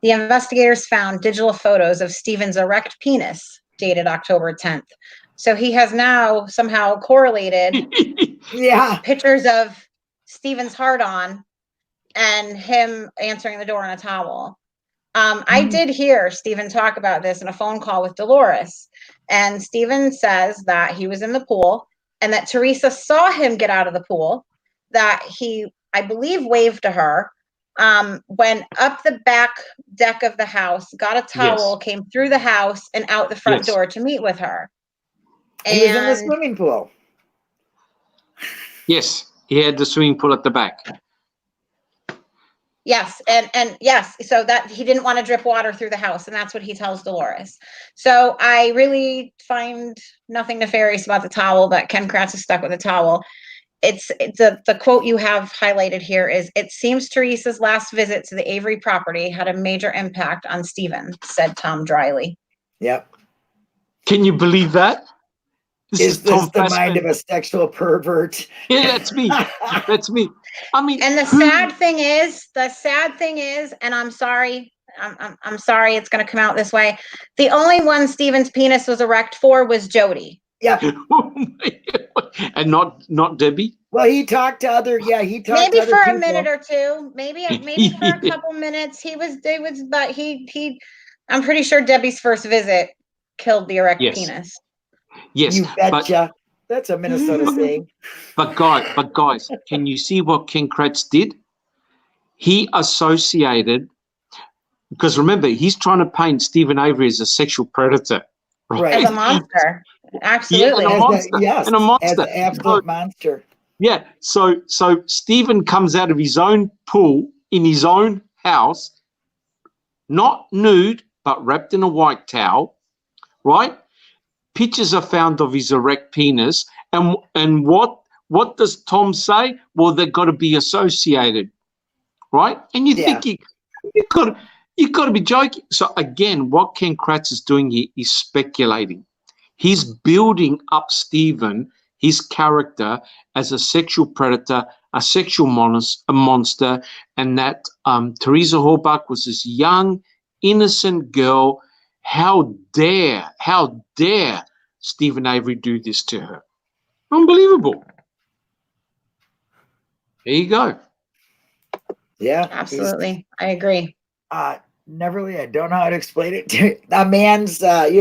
The investigators found digital photos of Stephen's erect penis dated October 10th. So he has now somehow correlated Yeah. pictures of Stephen's hard-on and him answering the door in a towel. I did hear Stephen talk about this in a phone call with Dolores, and Stephen says that he was in the pool and that Teresa saw him get out of the pool, that he, I believe, waved to her, went up the back deck of the house, got a towel, came through the house and out the front door to meet with her. He was in the swimming pool. Yes, he had the swimming pool at the back. Yes, and yes, so that he didn't want to drip water through the house, and that's what he tells Dolores. So I really find nothing nefarious about the towel, but Ken Kratz is stuck with a towel. It's the quote you have highlighted here is, "It seems Teresa's last visit to the Avery property had a major impact on Stephen," said Tom dryly. Yep. Can you believe that? Is this the mind of a sexual pervert? Yeah, that's me. That's me. I mean, and the sad thing is, and I'm sorry, I'm sorry it's going to come out this way. The only one Stephen's penis was erect for was Jody. Yep. And not Debbie. Well, he talked to other. Yeah, he talked maybe to other for people. a minute or two, maybe for a couple minutes. But he. I'm pretty sure Debbie's first visit killed the erect penis. Yes, you betcha. That's a Minnesota saying. But guys, can you see what Ken Kratz did? He associated, because remember, he's trying to paint Stephen Avery as a sexual predator, right? As a monster, absolutely. Yeah, and a monster. Yes, and a monster. As an absolute monster. Yeah. So Stephen comes out of his own pool in his own house, not nude, but wrapped in a white towel, right? Pictures are found of his erect penis, and what does Tom say? Well, they've got to be associated, right? And you're thinking, you've got to be joking. So again, what Ken Kratz is doing here is speculating. He's building up Stephen, his character, as a sexual predator, a sexual monster, and that Teresa Horbach was this young, innocent girl. How dare Stephen Avery do this to her? Unbelievable. There you go. Yeah, absolutely. I agree. Never really. I don't know how to explain it. A man's, that's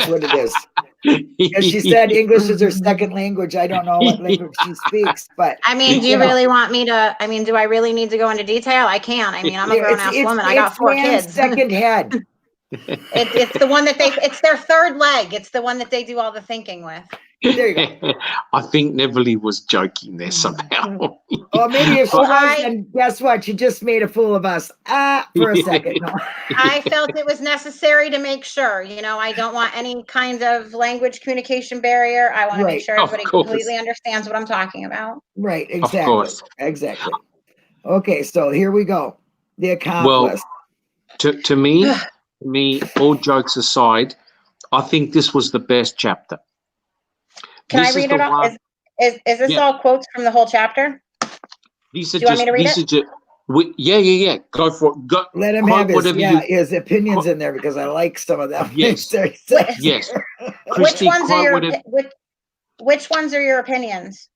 what it is. Because she said English is her second language. I don't know what language she speaks, but I mean, do you really want me to? I mean, do I really need to go into detail? I can't. I mean, I'm a grown-ass woman. I got 4 kids. Second head. It's the one that it's their third leg. It's the one that they do all the thinking with. There you go. I think Neverly was joking there somehow. Well, maybe if she was, then guess what? She just made a fool of us. For a second. No. I felt it was necessary to make sure. I don't want any kind of language communication barrier. I want to make sure everybody completely understands what I'm talking about. Right. Exactly. Of course. Exactly. Okay, so here we go. The accomplice. Well, to me, all jokes aside, I think this was the best chapter. Can I read it off? Is this all quotes from the whole chapter? Do you want me to read it? Yeah. Go for it. Go, let him have his opinions in there, because I like some of them. Yes. Yes. Christy, which ones are your opinions?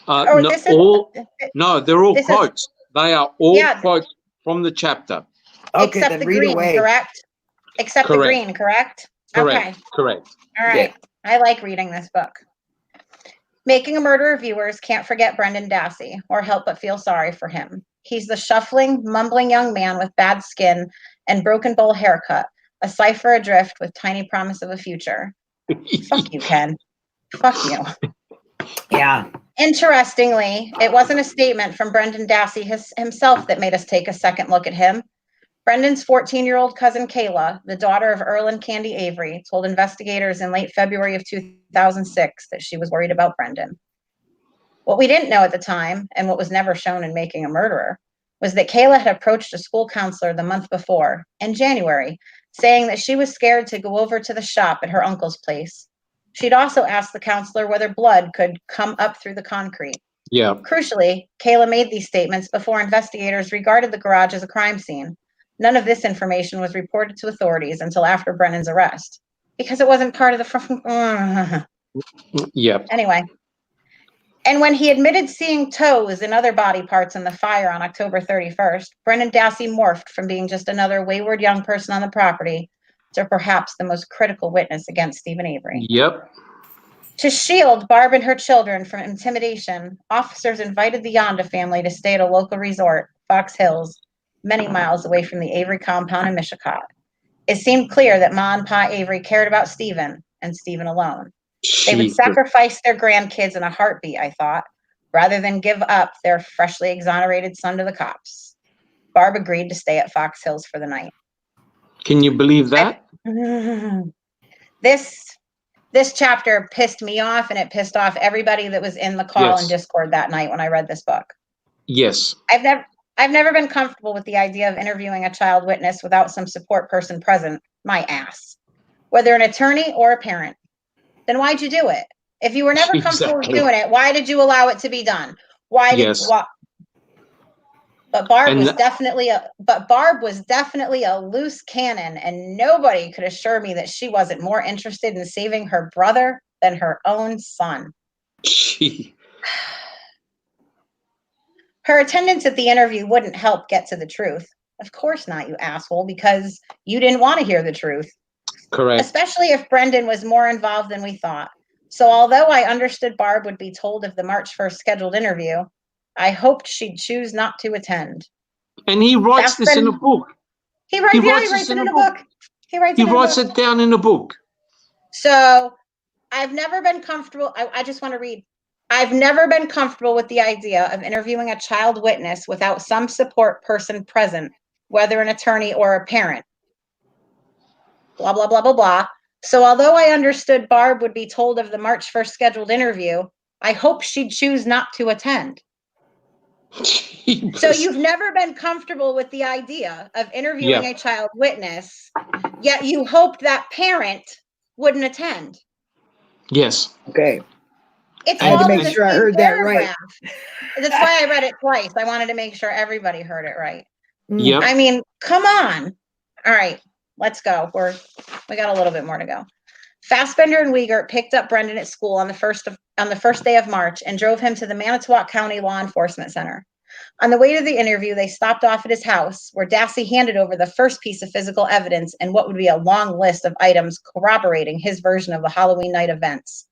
No, they're all quotes. They are all quotes from the chapter. Okay, except then the read green, away. Correct? Except the green, correct? Okay. Correct. All right. Yeah. I like reading this book. Making a Murderer viewers can't forget Brendan Dassey or help but feel sorry for him. He's the shuffling, mumbling young man with bad skin and broken bowl haircut, a cipher adrift with tiny promise of a future. Fuck you, Ken. Fuck you. Yeah. Interestingly, it wasn't a statement from Brendan Dassey himself that made us take a second look at him. Brendan's 14-year-old cousin Kayla, the daughter of Earl and Candy Avery, told investigators in late February of 2006 that she was worried about Brendan. What we didn't know at the time, and what was never shown in Making a Murderer, was that Kayla had approached a school counselor the month before, in January, saying that she was scared to go over to the shop at her uncle's place. She'd also asked the counselor whether blood could come up through the concrete. Yeah. Crucially, Kayla made these statements before investigators regarded the garage as a crime scene. None of this information was reported to authorities until after Brennan's arrest, because it wasn't part of the. Yeah. Anyway, and when he admitted seeing toes and other body parts in the fire on October 31st, Brendan Dassey morphed from being just another wayward young person on the property to perhaps the most critical witness against Stephen Avery. Yep. To shield Barb and her children from intimidation, officers invited the Yonda family to stay at a local resort, Fox Hills, many miles away from the Avery compound in Mishicot. It seemed clear that Ma and Pa Avery cared about Stephen and Stephen alone. They would sacrifice their grandkids in a heartbeat, I thought. rather than give up their freshly exonerated son to the cops. Barb agreed to stay at Fox Hills for the night. Can you believe that? This chapter pissed me off, and it pissed off everybody that was in the call and Yes. Discord that night when I read this book. Yes. I've never been comfortable with the idea of interviewing a child witness without some support person present. My ass. Whether an attorney or a parent. Then why'd you do it? If you were never comfortable with Exactly. doing it, why did you allow it to be done? Yes. But Barb And- was definitely a loose cannon, and nobody could assure me that she wasn't more interested in saving her brother than her own son. Gee. Her attendance at the interview wouldn't help get to the truth. Of course not, you asshole, because you didn't want to hear the truth. Correct. Especially if Brendan was more involved than we thought. So although I understood Barb would be told of the March 1st scheduled interview, I hoped she'd choose not to attend. And he writes this in a book. He writes it in a book. He writes it down in a book. So I've never been comfortable. I just want to read. I've never been comfortable with the idea of interviewing a child witness without some support person present, whether an attorney or a parent. Blah, blah, blah, blah, blah. So although I understood Barb would be told of the March 1st scheduled interview, I hope she'd choose not to attend. So you've never been comfortable with the idea of interviewing a child witness, yet you hoped that parent wouldn't attend. Yes. Okay. It's I had to all make in the sure I same heard that right. paragraph. That's why I read it twice. I wanted to make sure everybody heard it right. Yep. I mean, come on. All right, let's go. We got a little bit more to go. Fassbender and Wiegert picked up Brendan at school on the first day of March and drove him to the Manitowoc County Law Enforcement Center. On the way to the interview, they stopped off at his house, where Dassey handed over the first piece of physical evidence and what would be a long list of items corroborating his version of the Halloween night events.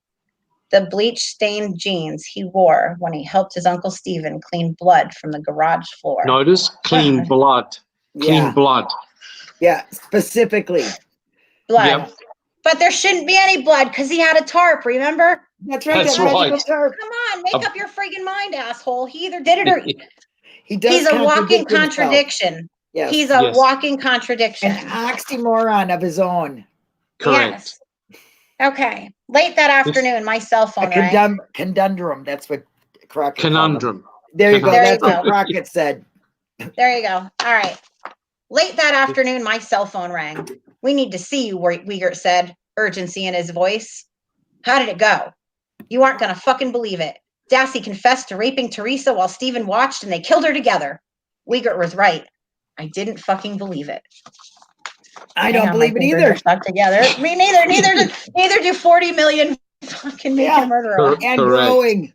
The bleach-stained jeans he wore when he helped his Uncle Stephen clean blood from the garage floor. Notice clean blood. Clean blood. Yeah, specifically. Blood. Yep. But there shouldn't be any blood because he had a tarp, remember? That's right. That's that magical right. tarp. Come on, make up your friggin' mind, asshole. He either did it or He does. he's a walking contradict himself. contradiction. Yes. He's a Yes. walking contradiction. An oxymoron of his own. Correct. Yes. Okay. Late that afternoon, my cell phone A rang. conundrum. That's what Crockett called Conundrum. him. There you go. There you That's what go. Crockett said. There you go. All right. Late that afternoon, my cell phone rang. We need to see you, Wiegert said, urgency in his voice. How did it go? You aren't going to fucking believe it. Dassey confessed to raping Teresa while Stephen watched, and they killed her together. Wiegert was right. I didn't fucking believe it. I don't believe it either. Stuck together. Me neither. Neither do 40 million fucking make a murderer. And Correct. growing.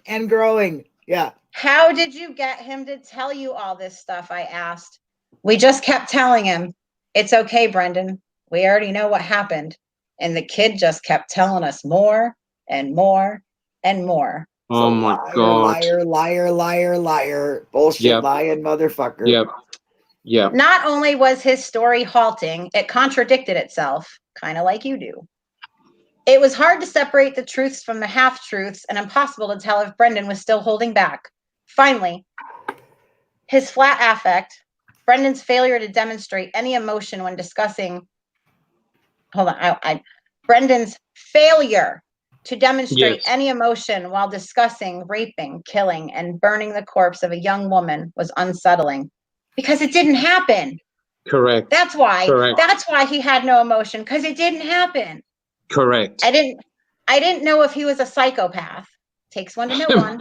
And growing. Yeah. How did you get him to tell you all this stuff? I asked. We just kept telling him, it's okay, Brendan. We already know what happened. And the kid just kept telling us more and more and more. Oh my liar, God. Liar. Bullshit, Yep. lying motherfucker. Yep. Yep. Not only was his story halting, it contradicted itself, kind of like you do. It was hard to separate the truths from the half-truths and impossible to tell if Brendan was still holding back. Finally, his flat affect, Brendan's failure to demonstrate any emotion when discussing, Brendan's failure to demonstrate any emotion while discussing raping, killing, and burning the corpse of a young woman was unsettling because it didn't happen. Correct. That's why. Correct. That's why he had no emotion, because it didn't happen. Correct. I didn't know if he was a psychopath. Takes one to know one.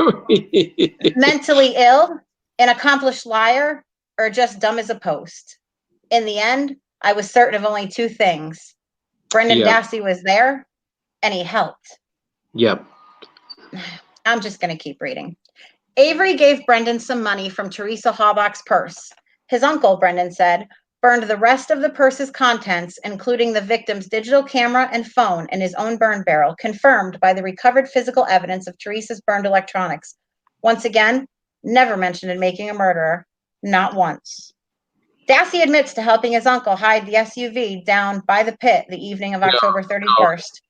Mentally ill, an accomplished liar, or just dumb as a post. In the end, I was certain of only two things. Brendan Dassey was there, and he helped. Yep. I'm just going to keep reading. Avery gave Brendan some money from Teresa Halbach's purse. His uncle, Brendan said, burned the rest of the purse's contents, including the victim's digital camera and phone, in his own burn barrel, confirmed by the recovered physical evidence of Teresa's burned electronics. Once again, never mentioned in Making a Murderer. Not once. Dassey admits to helping his uncle hide the SUV down by the pit the evening of October 31st.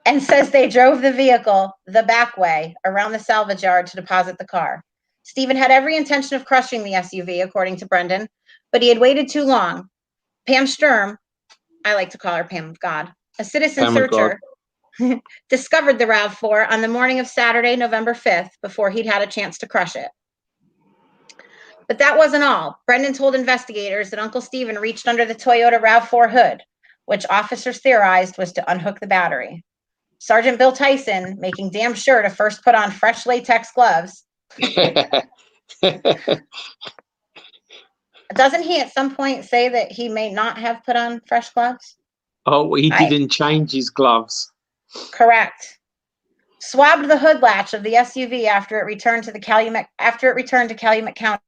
and says they drove the vehicle the back way around the salvage yard to deposit the car. Stephen had every intention of crushing the SUV, according to Brendan, but he had waited too long. Pam Sturm, I like to call her Pam of God, a citizen searcher, discovered the RAV4 on the morning of Saturday, November 5th, before he'd had a chance to crush it. But that wasn't all. Brendan told investigators that Uncle Stephen reached under the Toyota RAV4 hood, which officers theorized was to unhook the battery. Sergeant Bill Tyson, making damn sure to first put on fresh latex gloves. Doesn't he at some point say that he may not have put on fresh gloves? Oh, he didn't change his gloves. Correct. Swabbed the hood latch of the SUV after it returned to Calumet County.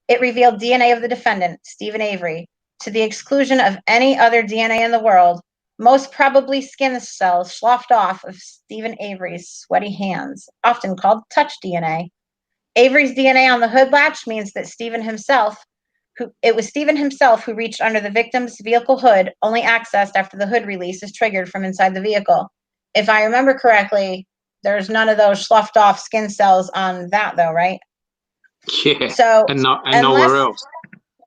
It revealed DNA of the defendant, Stephen Avery, to the exclusion of any other DNA in the world, most probably skin cells sloughed off of Stephen Avery's sweaty hands, often called touch DNA. Avery's DNA on the hood latch means that it was Stephen himself who reached under the victim's vehicle hood, only accessed after the hood release is triggered from inside the vehicle. If I remember correctly, there's none of those sloughed off skin cells on that, though, right? Yeah. So and nowhere else.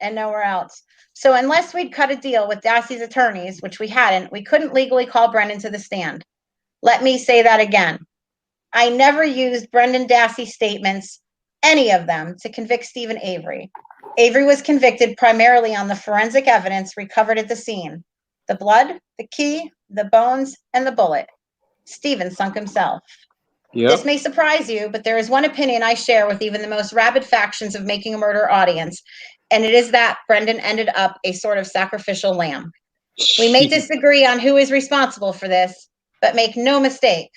And nowhere else. So unless we'd cut a deal with Dassey's attorneys, which we hadn't, we couldn't legally call Brendan to the stand. Let me say that again. I never used Brendan Dassey's statements, any of them, to convict Stephen Avery. Avery was convicted primarily on the forensic evidence recovered at the scene: the blood, the key, the bones, and the bullet. Stephen sunk himself. Yep. This may surprise you, but there is one opinion I share with even the most rabid factions of Making a Murder audience, and it is that Brendan ended up a sort of sacrificial lamb. We may disagree on who is responsible for this, but make no mistake,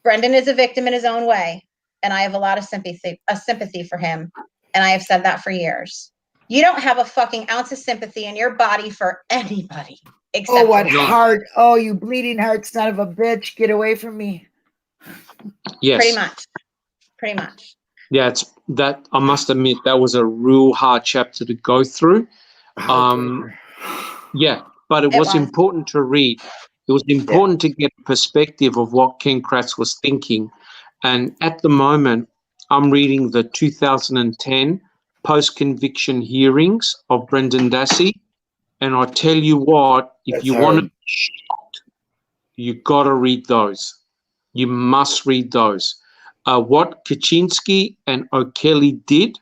Brendan is a victim in his own way, and I have a lot of sympathy for him, and I have said that for years. You don't have a fucking ounce of sympathy in your body for anybody except Oh, what for me. heart! Oh, you bleeding heart, son of a bitch! Get away from me! Yes. Pretty much. Yeah, I must admit, that was a real hard chapter to go through. Yeah, but it was important to read. It was important to get a perspective of what Ken Kratz was thinking. And at the moment, I'm reading the 2010 post-conviction hearings of Brendan Dassey. And I tell you what, if you want to be shocked, you got to read those. You must read those. What Kaczynski and O'Kelly did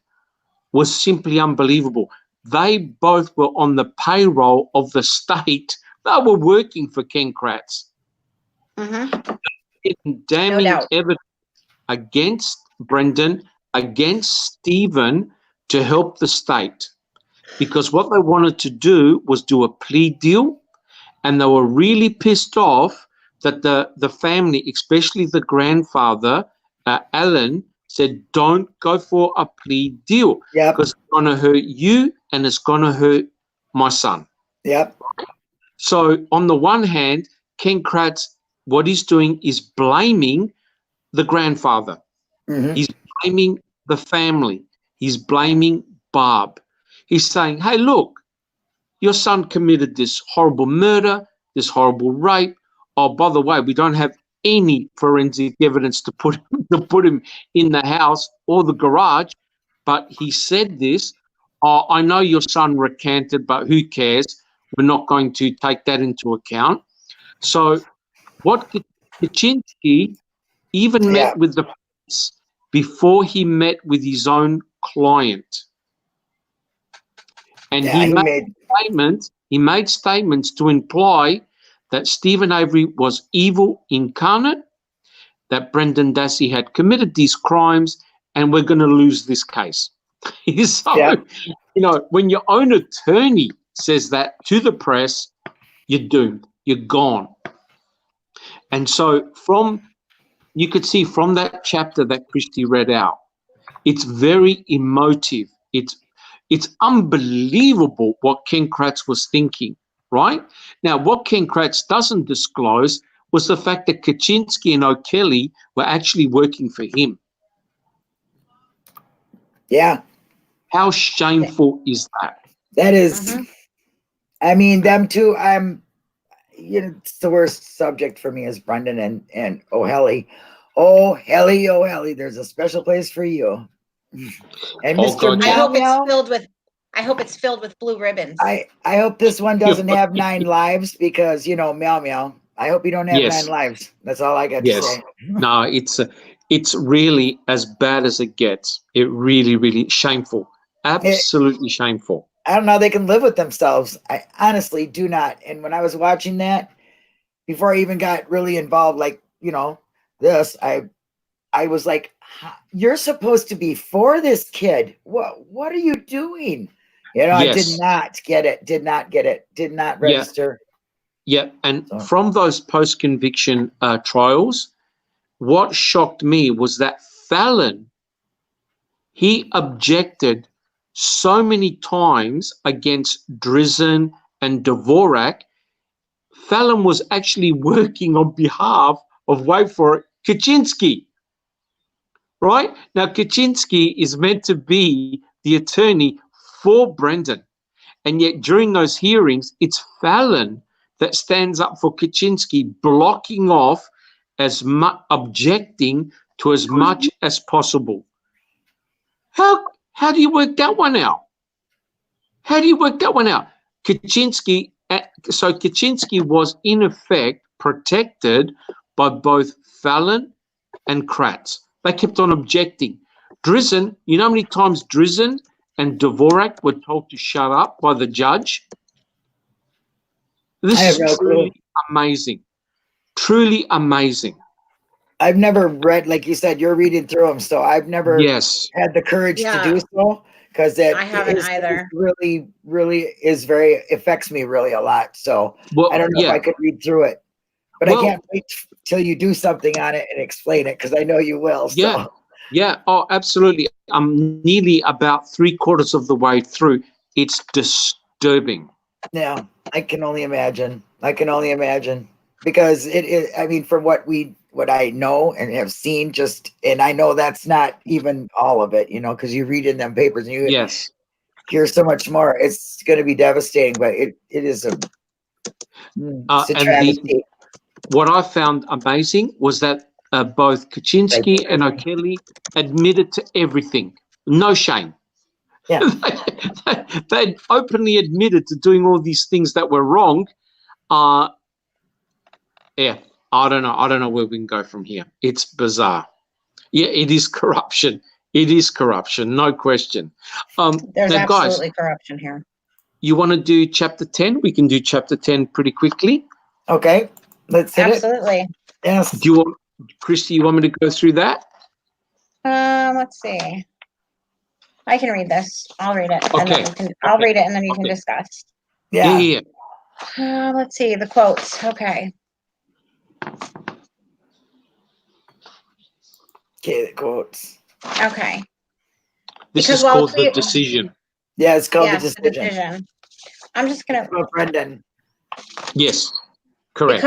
was simply unbelievable. They both were on the payroll of the state. They were working for Ken Kratz. Damning evidence against Brendan, against Stephen, to help the state. Because what they wanted to do was do a plea deal, and they were really pissed off that the family, especially the grandfather, Alan, said, don't go for a plea deal because it's going to hurt you and it's going to hurt my son. Yep. So on the one hand, Ken Kratz, what he's doing is blaming the grandfather. He's blaming the family. He's blaming Barb. He's saying, hey, look, your son committed this horrible murder, this horrible rape. Oh, by the way, we don't have any forensic evidence to put him in the house or the garage, but he said this. Oh, I know your son recanted, but who cares? We're not going to take that into account. So what Kaczynski even met with the police before he met with his own client. And he made statements to imply that Stephen Avery was evil incarnate, that Brendan Dassey had committed these crimes, and we're going to lose this case. So, you know, when your own attorney says that to the press, you're doomed. You're gone. And so you could see from that chapter that Christy read out, it's very emotive. It's unbelievable what Ken Kratz was thinking, right? Now, what Ken Kratz doesn't disclose was the fact that Kaczynski and O'Kelly were actually working for him. Yeah. How shameful is that? That is, I mean, them two, it's the worst subject for me is Brendan and O'Helly. Oh, Helly, there's a special place for you. And Oh, Mr. God, I yeah. Meow hope it's Meow, filled with. I hope it's filled with blue ribbons. I hope this one doesn't have 9 lives because Meow Meow. I hope you don't have 9 Yes. lives. That's all I got to Yes. say. No, it's really as bad as it gets. It really, really shameful. Absolutely shameful. I don't know how they can live with themselves. I honestly do not. And when I was watching that, before I even got really involved, like, this, I was like, you're supposed to be for this kid. What are you doing? I did Yes. not get it. Did not get it. Did not Yeah. register. Yeah. And So, from those post-conviction trials, what shocked me was that Fallon, he objected so many times against Drizzen and Dvorak. Fallon was actually working on behalf of, wait for it, Kaczynski. Right? Now, Kaczynski is meant to be the attorney for Brendan. And yet during those hearings, it's Fallon that stands up for Kaczynski, blocking off objecting to as much as possible. How do you work that one out? How do you work that one out? Kaczynski was in effect protected by both Fallon and Kratz. They kept on objecting. Drizzen, you know how many times Drizzen and Dvorak were told to shut up by the judge? This is truly amazing. Truly amazing. I've never read, like you said, you're reading through them, so I've never had the courage to do so, because I haven't either. Really, really affects me really a lot. So I don't know if I could read through it, but I can't wait till you do something on it and explain it, because I know you will. So. Yeah. Oh, absolutely. I'm nearly about 3/4 of the way through. It's disturbing. Yeah, I can only imagine. Because it is, I mean, from what I know and have seen, and I know that's not even all of it, because you read in them papers and you hear so much more. It's going to be devastating, but it is it's a travesty. What I found amazing was that both Kaczynski and O'Kelly admitted to everything. No shame. Yeah. They openly admitted to doing all these things that were wrong. Yeah, I don't know where we can go from here. It's bizarre. Yeah, it is corruption. It is corruption, no question. There's now, absolutely guys, corruption here. You want to do chapter 10? We can do chapter 10 pretty quickly. Okay, let's hit absolutely. Yes. Do you want, Christy, you want me to go through that? Let's see. I can read this. I'll read it. Okay. And then I'll read it and then you can discuss. Yeah. Let's see the quotes. Okay. Okay, the quotes. Okay. This is called the decision. Yeah, it's called the decision. I'm just gonna. Brendan. Yes, correct.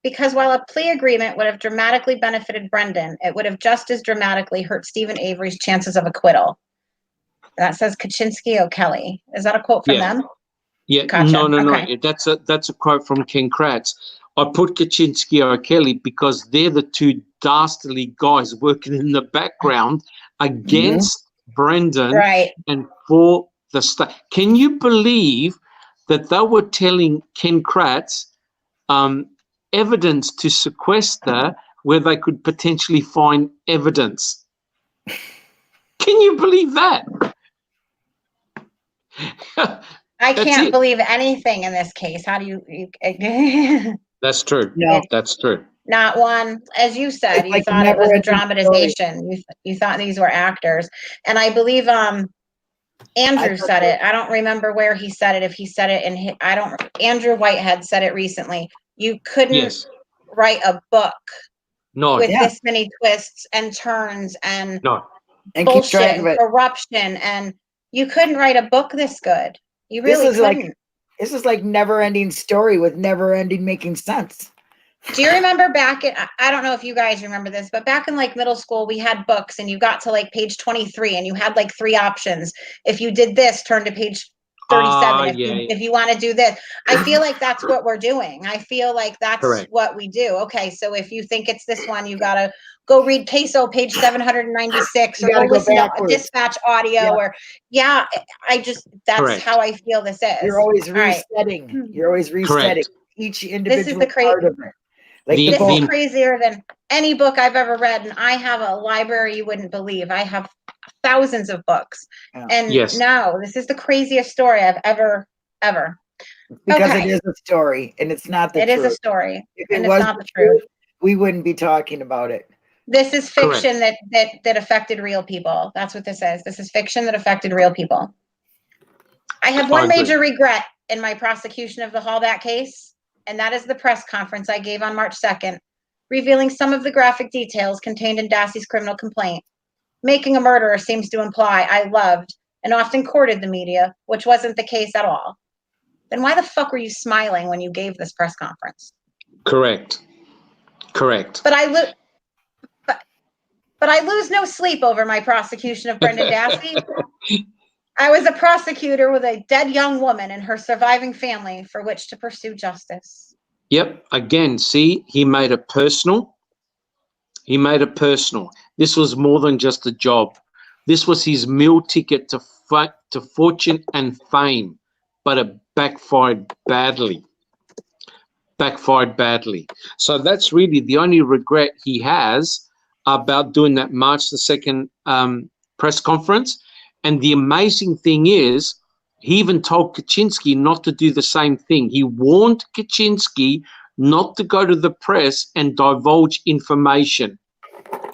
Because while a plea agreement would have dramatically benefited Brendan, it would have just as dramatically hurt Stephen Avery's chances of acquittal. That says Kaczynski O'Kelly. Is that a quote from them? Yeah, gotcha. No. That's a quote from Ken Kratz. I put Kaczynski O'Kelly because they're the two dastardly guys working in the background against Brendan and for the state. Can you believe that they were telling Ken Kratz evidence to sequester where they could potentially find evidence? Can you believe that? I can't believe anything in this case. How do you That's true. No, that's true. Not one. As you said, you thought it was a dramatization. You thought these were actors. And I believe Andrew said it. I don't remember where he said it. If he said it in Andrew Whitehead said it recently. You couldn't write a book with this many twists and turns and bullshit and corruption, and you couldn't write a book this good. You really couldn't. This is like never-ending story with never-ending making sense. Do you remember I don't know if you guys remember this, but back in like middle school, we had books and you got to like page 23 and you had like 3 options. If you did this, turn to page 37 yeah, if you want to do this. I feel like that's what we're doing. I feel like that's Correct. what we do. Okay, so if you think it's this one, you got to go read Queso page 796 or go listen to Dispatch audio or I just, that's Correct. how I feel this is. You're always All right. resetting. You're always resetting Correct. each individual the part of it. Like The- This book. is crazier than any book I've ever read, and I have a library you wouldn't believe. I have thousands of books, and Yes. no, this is the craziest story I've ever. Because Okay. it is a story, and it's not the It truth. is a story, If and it it's was not the the truth. we wouldn't be talking about it. This is fiction that affected real people. That's what this is. This is fiction that affected real people. I have one major regret in my prosecution of the Hallback case, and that is the press conference I gave on March 2nd, revealing some of the graphic details contained in Dassey's criminal complaint. Making a murderer seems to imply I loved and often courted the media, which wasn't the case at all. Then why the fuck were you smiling when you gave this press conference? Correct. But I lose no sleep over my prosecution of Brendan Dassey. I was a prosecutor with a dead young woman and her surviving family for which to pursue justice. Yep. Again, see, he made it personal. This was more than just a job. This was his meal ticket to fortune and fame, but it backfired badly. So that's really the only regret he has about doing that March the 2nd press conference. And the amazing thing is, he even told Kaczynski not to do the same thing. He warned Kaczynski not to go to the press and divulge information.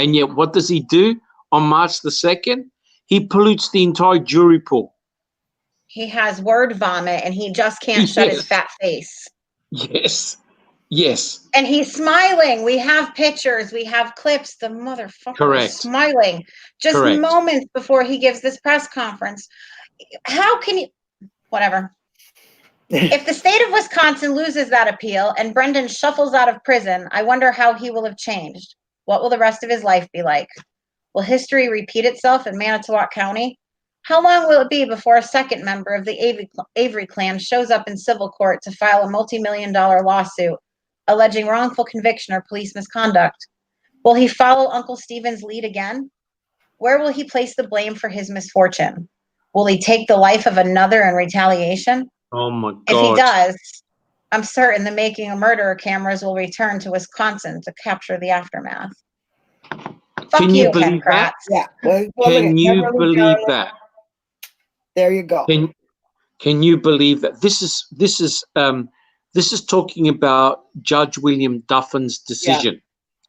And yet, what does he do on March the 2nd? He pollutes the entire jury pool. He has word vomit and he just can't shut his fat face. Yes. And he's smiling. We have pictures. We have clips. The motherfucker is smiling just moments before he gives this press conference. How can you? Whatever. If the state of Wisconsin loses that appeal and Brendan shuffles out of prison, I wonder how he will have changed. What will the rest of his life be like? Will history repeat itself in Manitowoc County? How long will it be before a second member of the Avery clan shows up in civil court to file a multi-million-dollar lawsuit alleging wrongful conviction or police misconduct? Will he follow Uncle Stephen's lead again? Where will he place the blame for his misfortune? Will he take the life of another in retaliation? Oh my God. If he does, I'm certain the Making a Murderer cameras will return to Wisconsin to capture the aftermath. Can you believe that? Yeah. Well, can you believe that? There you go. Can you believe that? This is talking about Judge William Duffin's decision,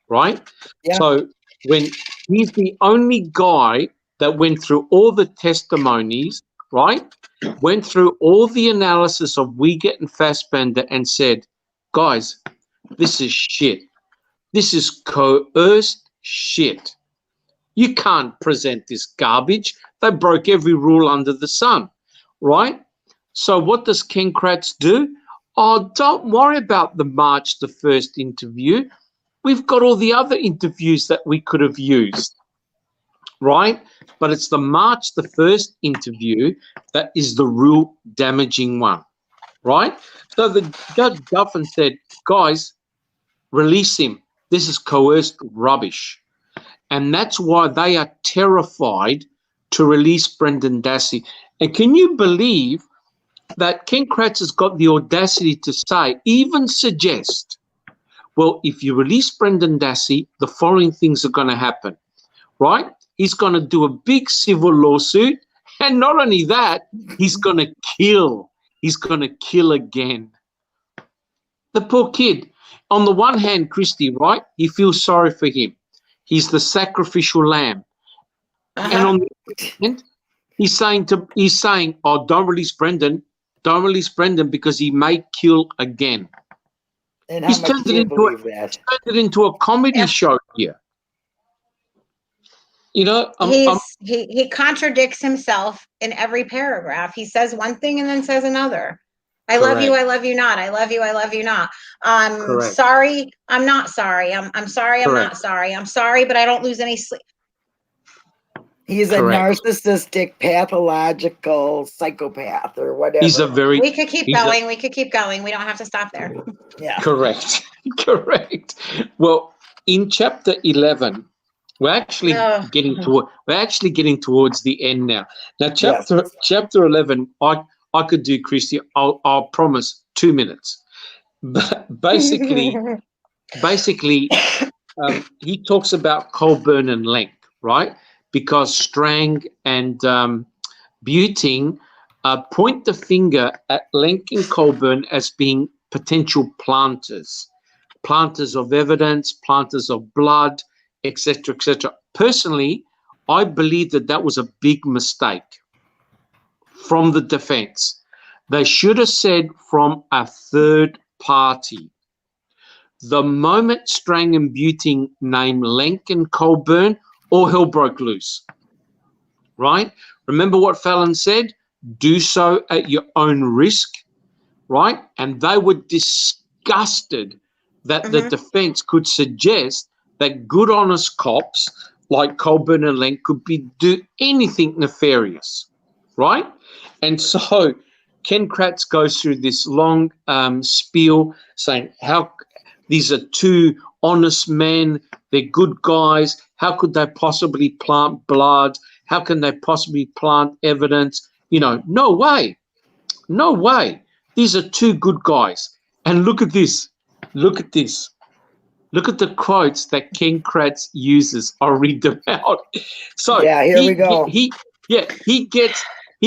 right? Yeah. So when he's the only guy that went through all the testimonies, right? Went through all the analysis of Wiegert and Fassbender and said, guys, this is shit. This is coerced shit. You can't present this garbage. They broke every rule under the sun, right? So what does Ken Kratz do? Oh, don't worry about the March the 1st interview. We've got all the other interviews that we could have used, right? But it's the March the 1st interview that is the real damaging one, right? So the Judge Duffin said, guys, release him. This is coerced rubbish. And that's why they are terrified to release Brendan Dassey. And can you believe that Ken Kratz has got the audacity to say, even suggest, well, if you release Brendan Dassey, the following things are going to happen, right? He's going to do a big civil lawsuit. And not only that, he's going to kill. He's going to kill again. The poor kid. On the one hand, Christy, right? He feels sorry for him. He's the sacrificial lamb. And on the other hand, he's saying, oh, don't release Brendan. Don't release Brendan because he may kill again. And He's turned it into a comedy show here. You know, he contradicts himself in every paragraph. He says one thing and then says another. I love you, I love you not. I love you, I love you not. I'm sorry, I'm not sorry. I'm sorry, I'm not sorry. I'm sorry, but I don't lose any sleep. He's a Correct. narcissistic, pathological psychopath or whatever. He's a very We could keep going. We could keep going. We don't have to stop there. Yeah. correct. Correct. Well, in chapter 11, we're actually getting towards the end now. Now, chapter 11, I could do, Christy. I'll promise 2 minutes. But basically, he talks about Colburn and Lenk, right? Because Strang and Buting point the finger at Lenk and Colburn as being potential planters of evidence, planters of blood, etc., etc. Personally, I believe that was a big mistake from the defense. They should have said from a third party. The moment Strang and Buting named Lenk and Colburn, all hell broke loose, right? Remember what Fallon said? Do so at your own risk, right? And they were disgusted that the defense could suggest that good, honest cops like Colburn and Lenk could do anything nefarious, right? And so Ken Kratz goes through this long spiel saying how these are two honest men, they're good guys, how could they possibly plant blood? How can they possibly plant evidence? No way. No way. These are two good guys. And look at this. Look at this. Look at the quotes that Ken Kratz uses. I'll read them out. So yeah, here we go. He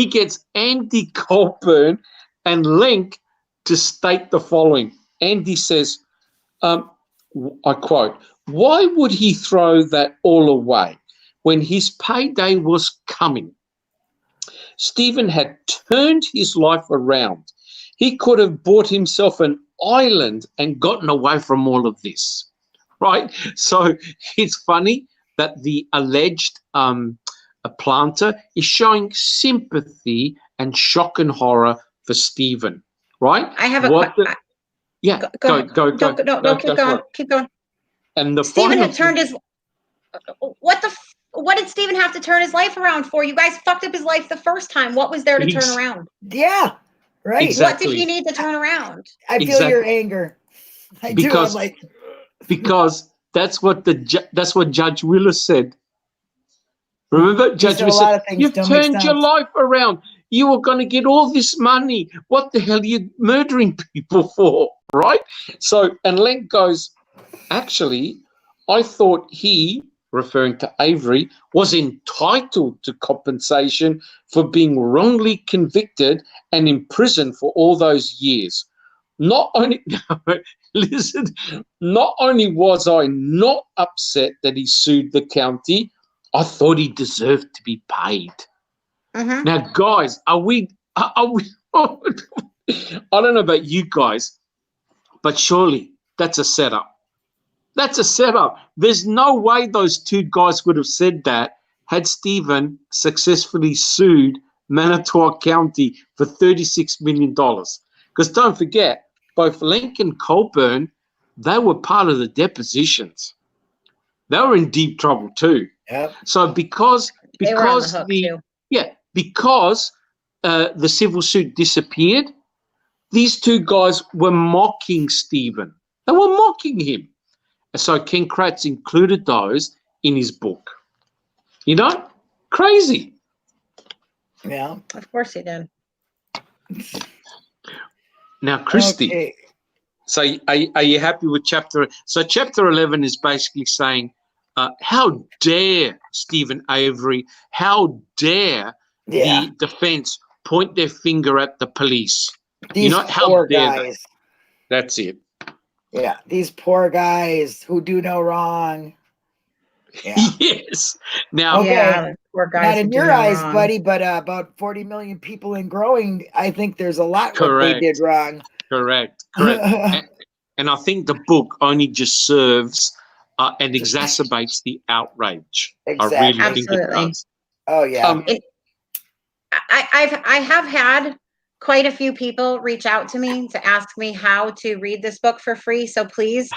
gets Andy Colburn and Lenk to state the following. Andy says, I quote, "Why would he throw that all away when his payday was coming? Stephen had turned his life around. He could have bought himself an island and gotten away from all of this," right? So it's funny that the alleged planter is showing sympathy and shock and horror for Stephen, right? I have a yeah, go. Keep going. Keep going. And the Stephen had turned his what did Stephen have to turn his life around for? You guys fucked up his life the first time. What was there to turn around? Yeah, right. Exactly. What did he need to turn around? I feel your anger. I do. I'm like, because that's what Judge Willis said. Remember, Judge Willis said, "You've turned your life around. You were going to get all this money. What the hell are you murdering people for?" Right? So, and Lenk goes, "Actually, I thought he," referring to Avery, "was entitled to compensation for being wrongly convicted and imprisoned for all those years. Not only, listen, not only was I not upset that he sued the county, I thought he deserved to be paid." Now, guys, are we? I don't know about you guys, but surely that's a setup. That's a setup. There's no way those two guys would have said that had Stephen successfully sued Manitowoc County for $36 million. Because don't forget, both Lenk and Colburn, they were part of the depositions. They were in deep trouble too. Yep. So because They were on the hook too. because the civil suit disappeared, these two guys were mocking Stephen. They were mocking him. So Ken Kratz included those in his book. Crazy. Yeah. Of course he did. Now, Christy, okay. So are you happy with chapter? So chapter 11 is basically saying, how dare Stephen Avery, how dare the defense point their finger at the police? These poor guys. That's it. Yeah, these poor guys who do no wrong. Yeah. Yes. Now, okay. Poor guys not in your eyes, buddy, but about 40 million people and growing. I think there's a lot what they did wrong. Correct. And I think the book only just serves and exacerbates the outrage. Exactly. I really think it does. Oh yeah. I have had quite a few people reach out to me to ask me how to read this book for free. So please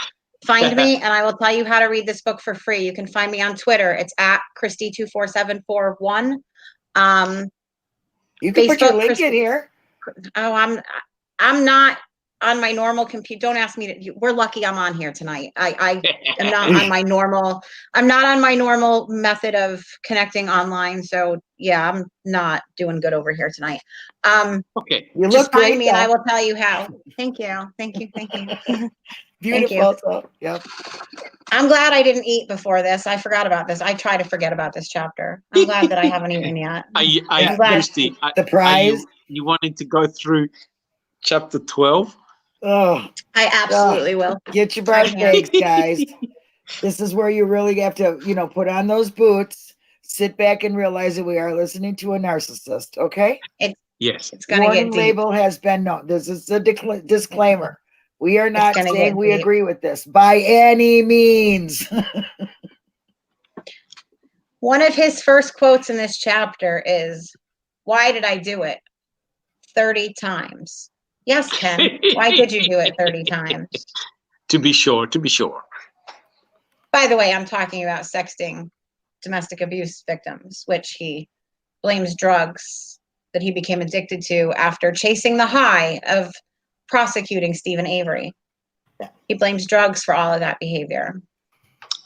find me, and I will tell you how to read this book for free. You can find me on Twitter. It's at Christy24741. You can put your link Facebook, in here. Oh, I'm not on my normal computer. Don't ask me to. We're lucky I'm on here tonight. I am not on my normal. I'm not on my normal method of connecting online. So yeah, I'm not doing good over here tonight. Okay. You Just look find great, me, and I though. will tell you how. Thank you. Thank you. Thank you. Beautiful. So, yep. I'm glad I didn't eat before this. I forgot about this. I try to forget about this chapter. I'm glad that I haven't eaten yet. I'm glad. Christy, Surprise. You wanting to go through chapter 12? Oh, I absolutely will. get your barf bags, guys. This is where you really have to, put on those boots, sit back and realize that we are listening to a narcissist, okay? Yes. It's going to Warning get deep. label has been known. This is a disclaimer. We are not gonna saying get we deep. agree with this by any means. One of his first quotes in this chapter is, "Why did I do it 30 times?" Yes, Ken. Why did you do it 30 times? To be sure. By the way, I'm talking about sexting domestic abuse victims, which he blames drugs that he became addicted to after chasing the high of prosecuting Stephen Avery. He blames drugs for all of that behavior.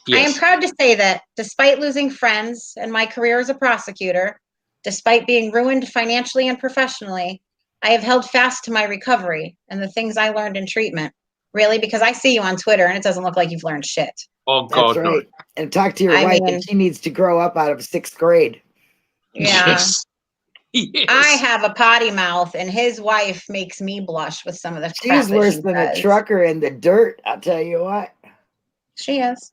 Yes. I am proud to say that despite losing friends and my career as a prosecutor, despite being ruined financially and professionally, I have held fast to my recovery and the things I learned in treatment. Really, because I see you on Twitter and it doesn't look like you've learned shit. Oh, God. That's right. No. And talk to your wife, and she needs to grow up out of 6th grade. Yeah. Yes. I have a potty mouth, and his wife makes me blush with some of the crap She's that worse she than says. a trucker in the dirt, I'll tell you what. She is.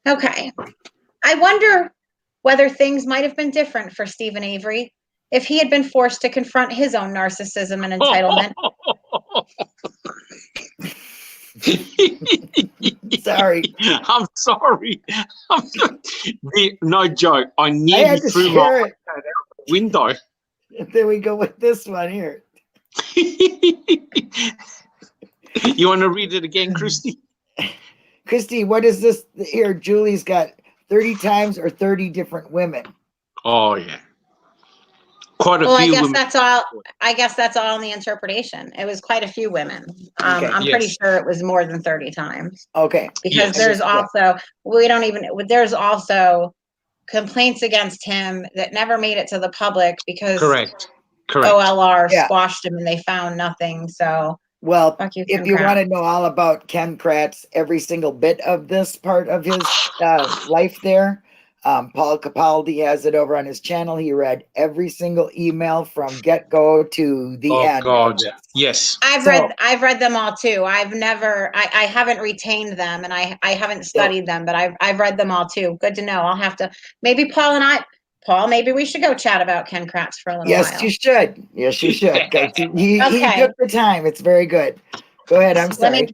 Okay. I wonder whether things might have been different for Stephen Avery if he had been forced to confront his own narcissism and entitlement. Sorry. I'm sorry. No joke. I I nearly had to threw share my it. window. There we go with this one here. You want to read it again, Christy? Christy, what is this here? Julie's got 30 times or 30 different women. Oh, yeah. Quite a Well, few I guess women. that's all. I guess that's all in the interpretation. It was quite a few women. Okay. I'm pretty sure it was more than 30 times. Okay. Because there's also there's also complaints against him that never made it to the public because Correct. OLR squashed him and they found nothing. So well, fuck you, if you want to know all about Ken Kratz, every single bit of this part of his life there, Paul Capaldi has it over on his channel. He read every single email from get-go to the end. Oh, God. Yes. I've read them all too. I haven't retained them and I haven't studied them, but I've read them all too. Good to know. I'll have to, maybe Paul, maybe we should go chat about Ken Kratz for a little while. Yes, you should. Yes, you should. He took the time. It's very good. Go ahead. I'm sorry.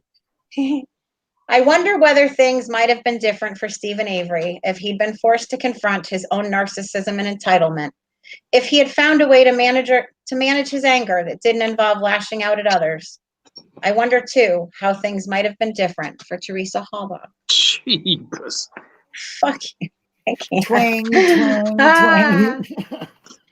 I wonder whether things might have been different for Stephen Avery if he'd been forced to confront his own narcissism and entitlement. If he had found a way to manage his anger that didn't involve lashing out at others. I wonder, too, how things might have been different for Teresa Halbach. Jesus. Fuck you. I can't. Twang, twang.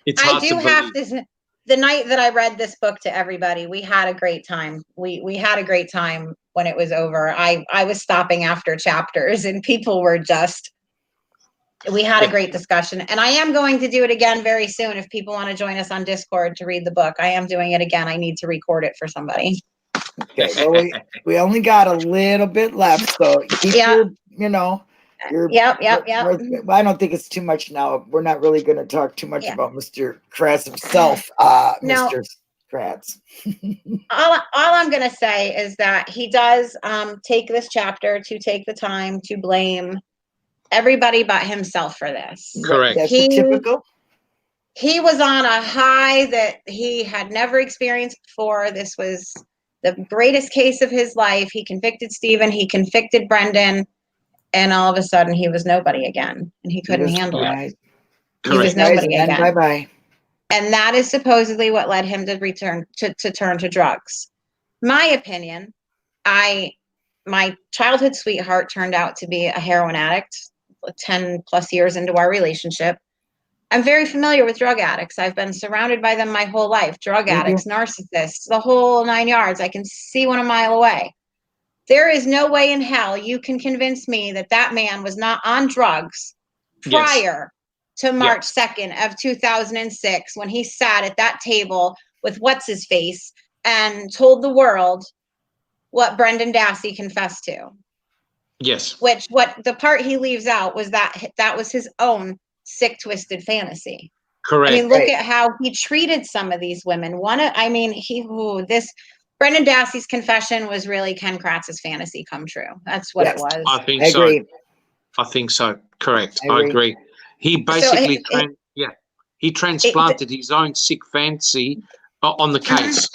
It's hard to believe. The night that I read this book to everybody, we had a great time. We had a great time when it was over. I was stopping after chapters and people were we had a great discussion, and I am going to do it again very soon. If people want to join us on Discord to read the book, I am doing it again. I need to record it for somebody. Okay, well, we only got a little bit left, so keep your Yep. I don't think it's too much now. We're not really going to talk too much about Mr. Kratz himself, Mr. Kratz. all I'm going to say is that he does take this chapter to take the time to blame everybody but himself for this. Correct. That's typical. He was on a high that he had never experienced before. This was the greatest case of his life. He convicted Stephen. He convicted Brendan. And all of a sudden, he was nobody again. And he couldn't handle it. He was nobody again. Bye-bye. And that is supposedly what led him to turn to drugs. My opinion, I my childhood sweetheart turned out to be a heroin addict 10 plus years into our relationship. I'm very familiar with drug addicts. I've been surrounded by them my whole life. Drug addicts, narcissists, the whole 9 yards. I can see one a mile away. There is no way in hell you can convince me that that man was not on drugs prior to March 2nd of 2006 when he sat at that table with what's his face and told the world what Brendan Dassey confessed to. Yes. Which what the part he leaves out was that was his own sick, twisted fantasy. Correct. I mean, look at how he treated some of these women. This Brendan Dassey's confession was really Ken Kratz's fantasy come true. That's what it was. I think I so. agree. I think so. Correct. I agree. He basically, he transplanted his own sick fantasy on the case.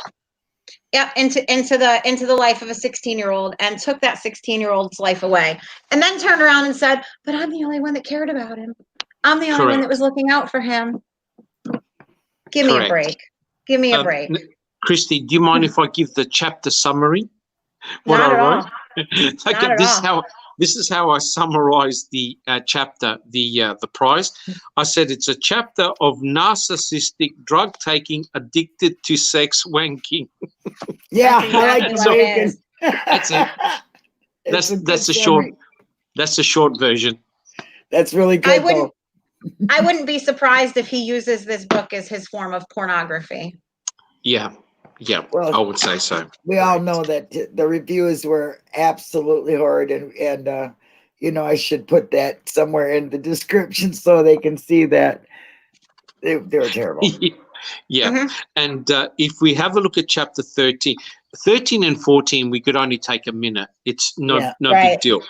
Yeah, into the life of a 16-year-old and took that 16-year-old's life away, and then turned around and said, "But I'm the only one that cared about him. I'm the only one that was looking out for him." Give me a break. Give me a break. Christy, do you mind if I give the chapter summary? Not at all. This is how I summarized the chapter, the prize. I said it's a chapter of narcissistic drug taking, addicted to sex wanking. Yeah, I like the way That's it. That's a short version. That's really good. I wouldn't be surprised if he uses this book as his form of pornography. Yeah. Well, I would say so. We all know that the reviews were absolutely horrid, and I should put that somewhere in the description so they can see that they were terrible. And if we have a look at chapter 13 and 14, we could only take a minute. It's no big deal.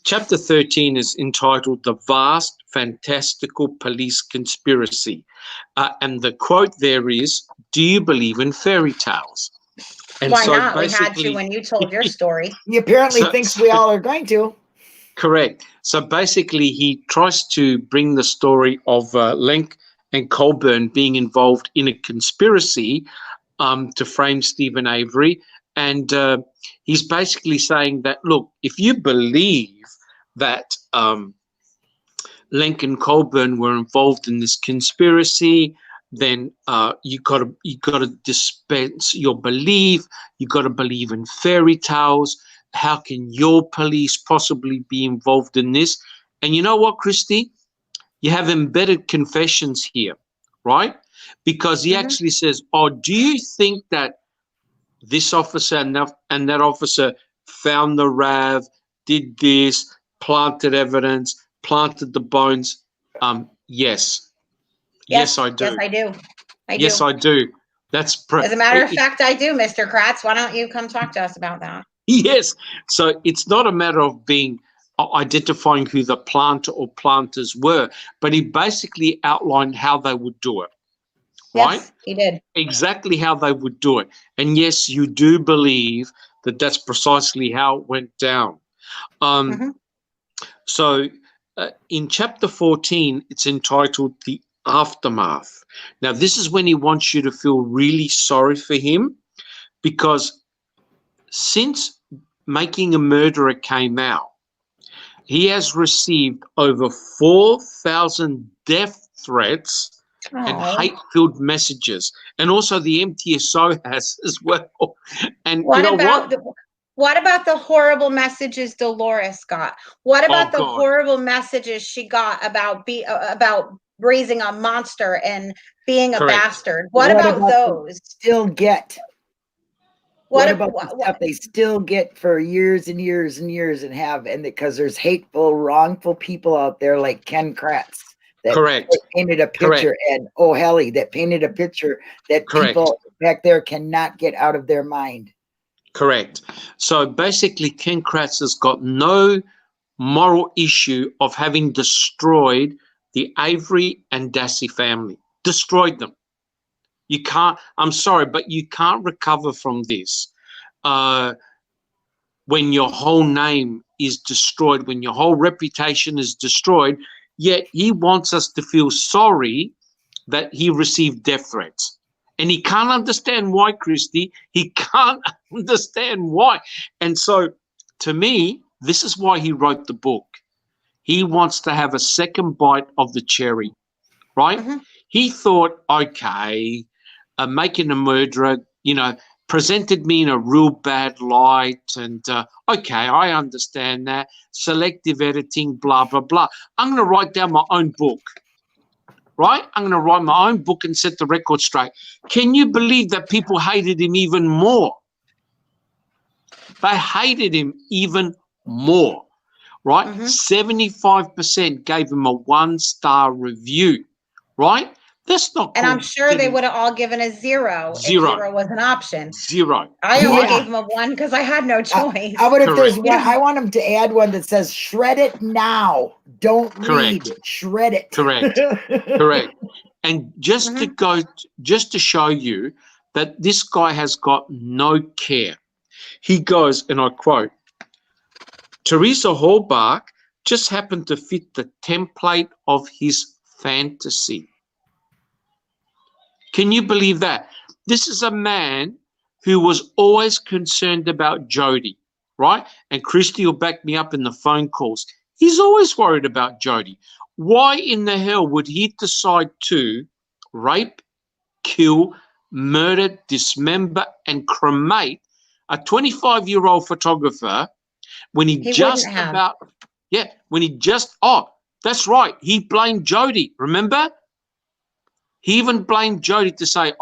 Chapter 13 is entitled "The Vast Fantastical Police Conspiracy." And the quote there is, "Do you believe in fairy tales?" And why not? We had to when you told your story. He apparently thinks we all are going to. Correct. So basically, he tries to bring the story of Lenk and Colburn being involved in a conspiracy to frame Stephen Avery. And he's basically saying that, look, if you believe that Lenk and Colburn were involved in this conspiracy, then you got to dispense your belief. You got to believe in fairy tales. How can your police possibly be involved in this? And you know what, Christy? You have embedded confessions here, right? Because he actually says, "Oh, do you think that this officer and that officer found the RAV, did this, planted evidence, planted the bones?" Yes. Yes, I do. Yes, I do. Yes, I do. As a matter of fact, I do, Mr. Kratz. Why don't you come talk to us about that? Yes. So it's not a matter of identifying who the planter or planters were, but he basically outlined how they would do it. Right? Yes, he did. Exactly how they would do it. And yes, you do believe that that's precisely how it went down. So in chapter 14, it's entitled "The Aftermath." Now, this is when he wants you to feel really sorry for him, because since Making a Murderer came out, he has received over 4,000 death threats and hate-filled messages, and also the MTSO has as well. And what about the horrible messages Dolores got? What about the horrible messages she got about raising a monster and being a bastard? What about those? Still get. What about the stuff they still get for years and years and years and because there's hateful, wrongful people out there like Ken Kratz that painted a picture, and O'Helly that painted a picture that people back there cannot get out of their mind. Correct. So basically, Ken Kratz has got no moral issue of having destroyed the Avery and Dassey family. Destroyed them. You can't, I'm sorry, but you can't recover from this when your whole name is destroyed, when your whole reputation is destroyed. Yet he wants us to feel sorry that he received death threats. And he can't understand why, Christy. He can't understand why. And so to me, this is why he wrote the book. He wants to have a second bite of the cherry, right? Mm-hmm. He thought, okay, making a murderer, presented me in a real bad light, and okay, I understand that. Selective editing, blah, blah, blah. I'm going to write down my own book, right? I'm going to write my own book and set the record straight. Can you believe that people hated him even more? They hated him even more, right? 75% gave him a 1-star review, right? That's not And cool. I'm sure they would have all given a 0 if 0 was an option. 0. I only gave him a 1 because I had no choice. How about if there's Correct. one? I want him to add one that says, shred it now. Don't Correct. read. Shred it. Correct. Correct. And just to show you that this guy has got no care. He goes, and I quote, Teresa Halbach just happened to fit the template of his fantasy. Can you believe that? This is a man who was always concerned about Jody, right? And Christy will back me up in the phone calls. He's always worried about Jody. Why in the hell would he decide to rape, kill, murder, dismember, and cremate a 25-year-old photographer when he that's right, he blamed Jody, remember? He even blamed Jody to say,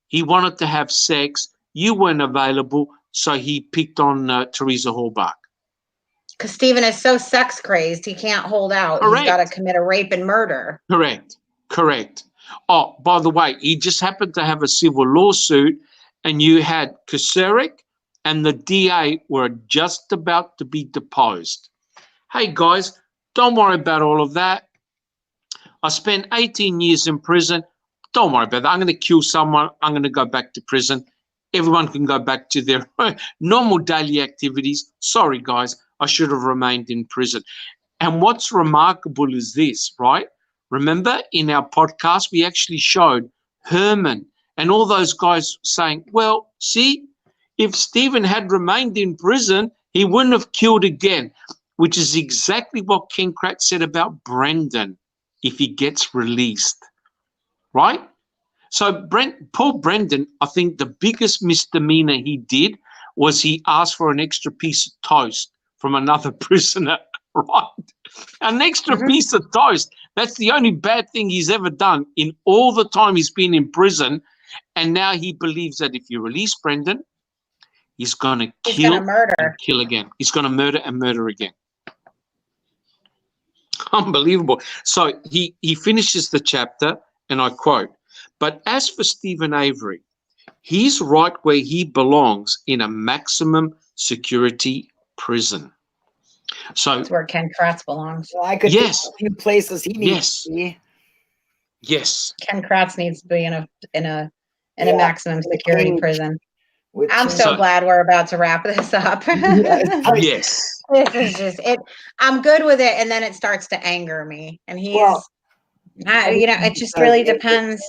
he wanted to have sex, you weren't available, so he picked on Teresa Halbach. Because Stephen is so sex crazed, he can't hold out. Correct. He's got to commit a rape and murder. Correct. Oh, by the way, he just happened to have a civil lawsuit, and you had Kucerik and the DA were just about to be deposed. Hey, guys, don't worry about all of that. I spent 18 years in prison. Don't worry about that. I'm going to kill someone. I'm going to go back to prison. Everyone can go back to their normal daily activities. Sorry, guys, I should have remained in prison. And what's remarkable is this, right? Remember in our podcast, we actually showed Herman and all those guys saying, well, see, if Stephen had remained in prison, he wouldn't have killed again, which is exactly what Ken Kratz said about Brendan if he gets released, right? So poor Brendan, I think the biggest misdemeanor he did was he asked for an extra piece of toast from another prisoner, right? An extra piece of toast. That's the only bad thing he's ever done in all the time he's been in prison. And now he believes that if you release Brendan, he's going to kill and kill again. He's going to murder and murder again. Unbelievable. So he finishes the chapter, and I quote, but as for Stephen Avery, he's right where he belongs in a maximum security prison. So that's where Ken Kratz belongs. Well, I could think of a few places he needs to be. Yes. Ken Kratz needs to be in a maximum security prison. I'm so glad we're about to wrap this up. Yes. This is just it. I'm good with it, and then it starts to anger me. And it just really depends.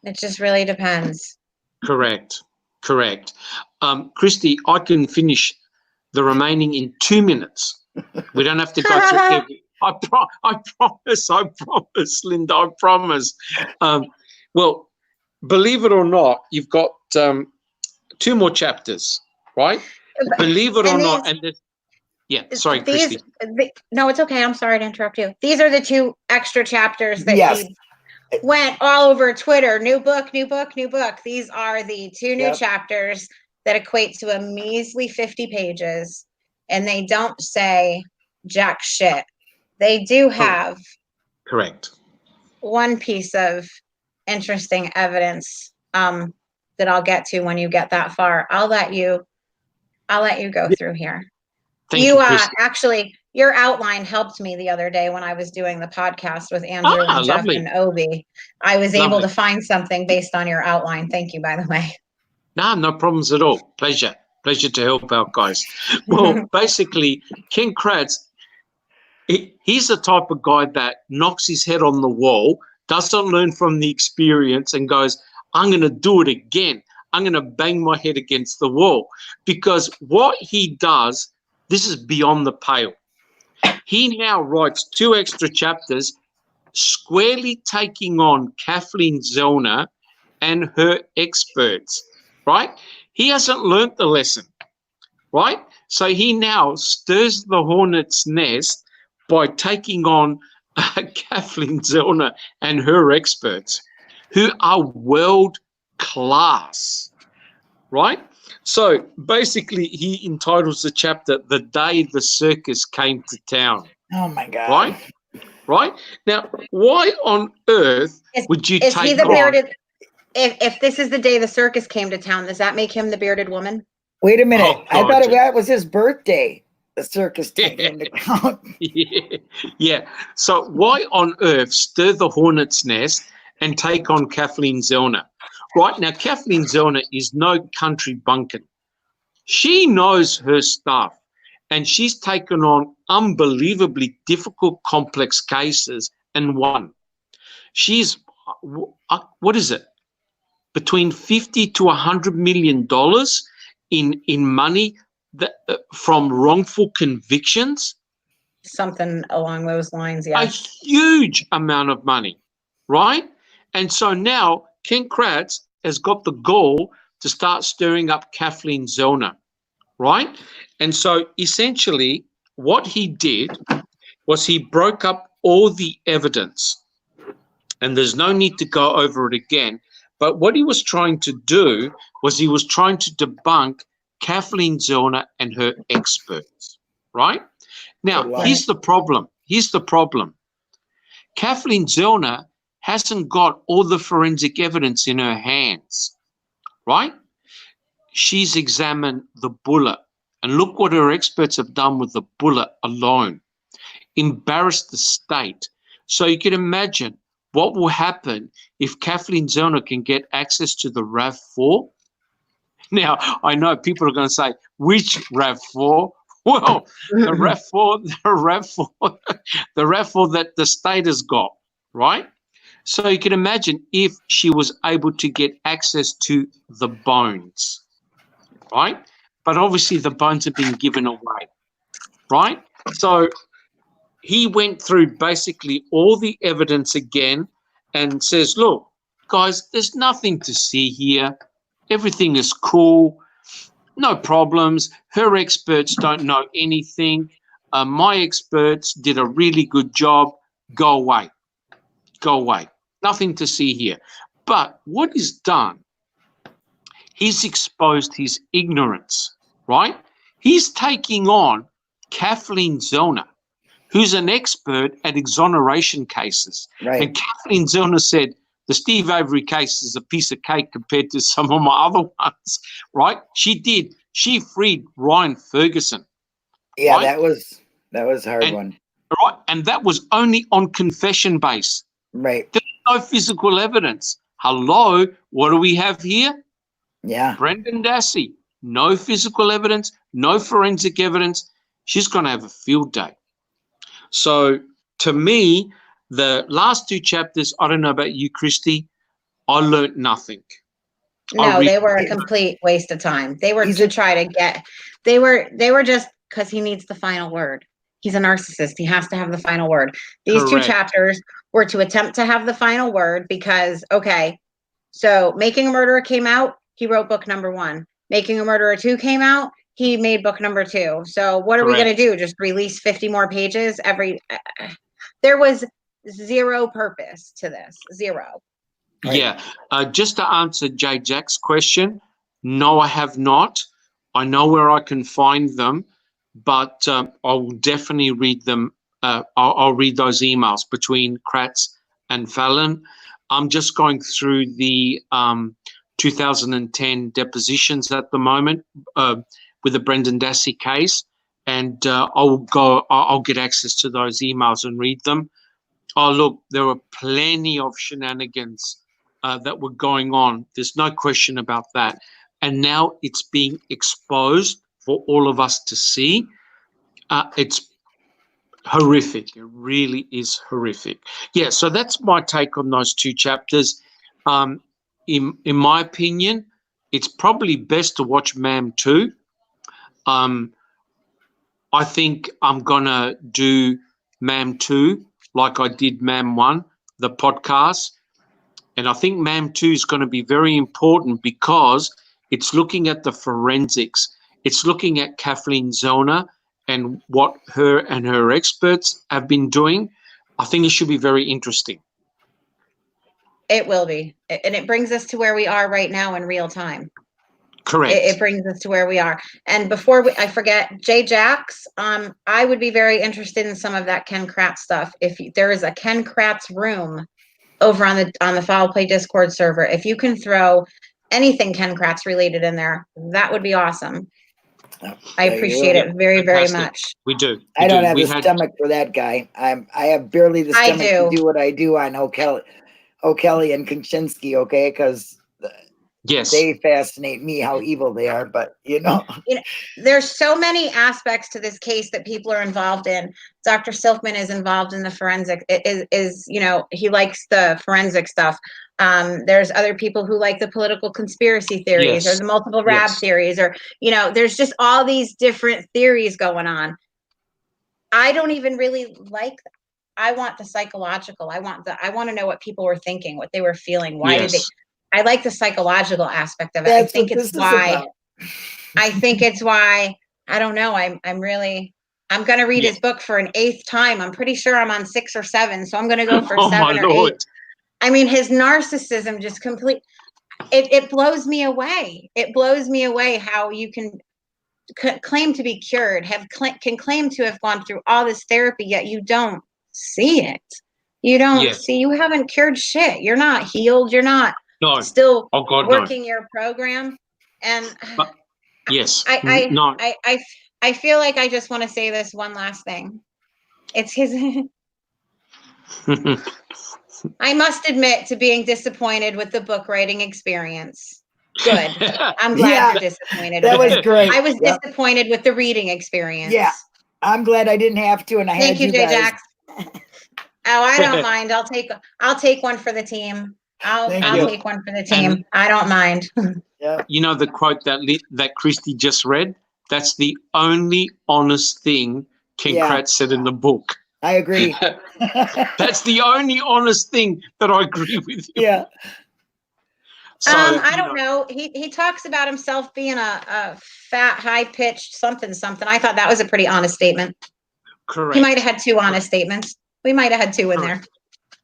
It just really depends. Correct. Christy, I can finish the remaining in 2 minutes. We don't have to go through every. I promise, Linda. I promise. Well, believe it or not, you've got 2 more chapters, right? Believe it or not, and sorry, Christy. No, it's okay. I'm sorry to interrupt you. These are the 2 extra chapters that he went all over Twitter. New book. These are the 2 new chapters that equate to a measly 50 pages, and they don't say jack shit. They do have one piece of interesting evidence that I'll get to when you get that far. I'll let you go through here. Thank you, actually, your outline helped me the other day when I was doing the podcast with Andrew and Jeff and Obi. I was able to find something based on your outline. Thank you, by the way. No problems at all. Pleasure to help out, guys. Well, basically, Ken Kratz, he's the type of guy that knocks his head on the wall, doesn't learn from the experience, and goes, I'm going to do it again. I'm going to bang my head against the wall, because what he does, this is beyond the pale. He now writes 2 extra chapters squarely taking on Kathleen Zellner and her experts, right? He hasn't learnt the lesson, right? So he now stirs the hornet's nest by taking on Kathleen Zellner and her experts, who are world class, right? So basically, he entitles the chapter "The Day the Circus Came to Town." Oh my God. Right? Right? Now, why on earth would you Is take he the on? bearded? If this is the day the circus came to town, does that make him the bearded woman? Wait a minute. Oh, I God, thought Jen. that was his birthday. The circus taking into account. Yeah. So why on earth stir the hornet's nest and take on Kathleen Zellner? Right now, Kathleen Zellner is no country bumpkin. She knows her stuff, and she's taken on unbelievably difficult, complex cases and won. She's, what is it? Between $50 to $100 million in money that, from wrongful convictions. Something along those lines, A yes. huge amount of money, right? And so now Ken Kratz has got the goal to start stirring up Kathleen Zellner, right? And so essentially what he did was he broke up all the evidence, and there's no need to go over it again. But what he was trying to do was he was trying to debunk Kathleen Zellner and her experts, right? Now, here's the problem. Here's the problem. Kathleen Zellner hasn't got all the forensic evidence in her hands, right? She's examined the bullet, and look what her experts have done with the bullet alone. Embarrassed the state. So you can imagine what will happen if Kathleen Zellner can get access to the RAV4. Now, I know people are going to say, which RAV4? Well, the RAV4 that the state has got, right? So you can imagine if she was able to get access to the bones, right? But obviously the bones have been given away, right? So he went through basically all the evidence again and says, look, guys, there's nothing to see here. Everything is cool. No problems. Her experts don't know anything. My experts did a really good job. Go away. Go away. Nothing to see here. But what he's done, he's exposed his ignorance, right? He's taking on Kathleen Zellner, who's an expert at exoneration cases. Right. And Kathleen Zellner said, the Steve Avery case is a piece of cake compared to some of my other ones, right? She did. She freed Ryan Ferguson. Yeah, right? that was a hard one. Right, and that was only on confession base. Right. There's no physical evidence. Hello, what do we have here? Yeah. Brendan Dassey. No physical evidence, no forensic evidence. She's going to have a field day. So to me, the last 2 chapters, I don't know about you, Christy, I learned nothing. No, they were a complete waste of time. They were to try to get, they were just because he needs the final word. He's a narcissist. He has to have the final word. These Correct. 2 chapters were to attempt to have the final word because, okay, so Making a Murderer came out, he wrote book number 1. Making a Murderer 2 came out, he made book number 2. So what are we going to do? Just release 50 more pages every, there was zero purpose to this. Zero. Right. Yeah. Just to answer Jay Jack's question, no, I have not. I know where I can find them, but I will definitely read them. I'll read those emails between Kratz and Fallon. I'm just going through the 2010 depositions at the moment with the Brendan Dassey case, and I'll get access to those emails and read them. Oh, look, there were plenty of shenanigans that were going on. There's no question about that. And now it's being exposed for all of us to see. It's horrific. It really is horrific. Yeah, so that's my take on those 2 chapters. In my opinion, it's probably best to watch Ma'am 2. I think I'm going to do Ma'am 2 like I did Ma'am 1, the podcast. And I think Ma'am 2 is going to be very important because it's looking at the forensics. It's looking at Kathleen Zellner and what her and her experts have been doing. I think it should be very interesting. It will be. And it brings us to where we are right now in real time. Correct. It brings us to where we are. And before I forget, Jay Jax, I would be very interested in some of that Ken Kratz stuff. If there is a Ken Kratz room over on the Foul Play Discord server, if you can throw anything Ken Kratz related in there, that would be awesome. I appreciate it very, very much. We do. I don't have the stomach for that guy. I have barely the stomach to do what I do on O'Kelly and Kaczynski, okay? Because yes, they fascinate me how evil they are. But there's so many aspects to this case that people are involved in. Dr. Silkman is involved in the forensic. He likes the forensic stuff. There's other people who like the political conspiracy theories or the multiple rab theories, or there's just all these different theories going on. I don't even really like that. I want the psychological. I want to know what people were thinking, what they were feeling. Why did they? I like the psychological aspect of it. I think it's why. I don't know. I'm going to read his book for an 8th time. I'm pretty sure I'm on 6 or 7, so I'm going to go for 7 or 8. I mean, his narcissism just it blows me away. It blows me away how you can claim to be cured, can claim to have gone through all this therapy, yet you don't see it. You don't see, you haven't cured shit. You're not healed. You're not still working your program. And I feel like I just want to say this one last thing. It's his. I must admit to being disappointed with the book writing experience. Good. I'm glad you're disappointed. That was great. I was disappointed with the reading experience. Yeah. I'm glad I didn't have to, and I had you guys. Jax. Oh, I don't mind. I'll take one for the team. I'll take one for the team. I don't mind. Yeah. You know the quote that Christy just read? That's the only honest thing Ken Kratz said in the book. I agree. That's the only honest thing that I agree with you. Yeah. So, I don't know. He talks about himself being a fat, high-pitched something. I thought that was a pretty honest statement. Correct. He might have had 2 honest statements. We might have had 2 in there.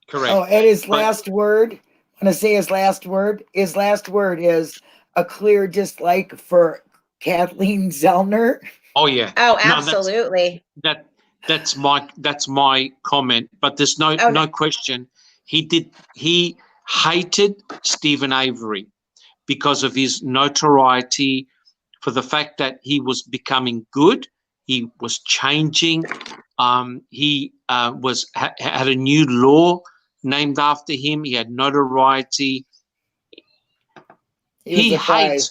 Correct. Oh, and his last word, I'm going to say his last word. His last word is a clear dislike for Kathleen Zellner. Oh, yeah. Oh, absolutely. No, that's my comment, but there's no question. He hated Stephen Avery because of his notoriety, for the fact that he was becoming good, he was changing. He had a new law named after him. He had notoriety. He hates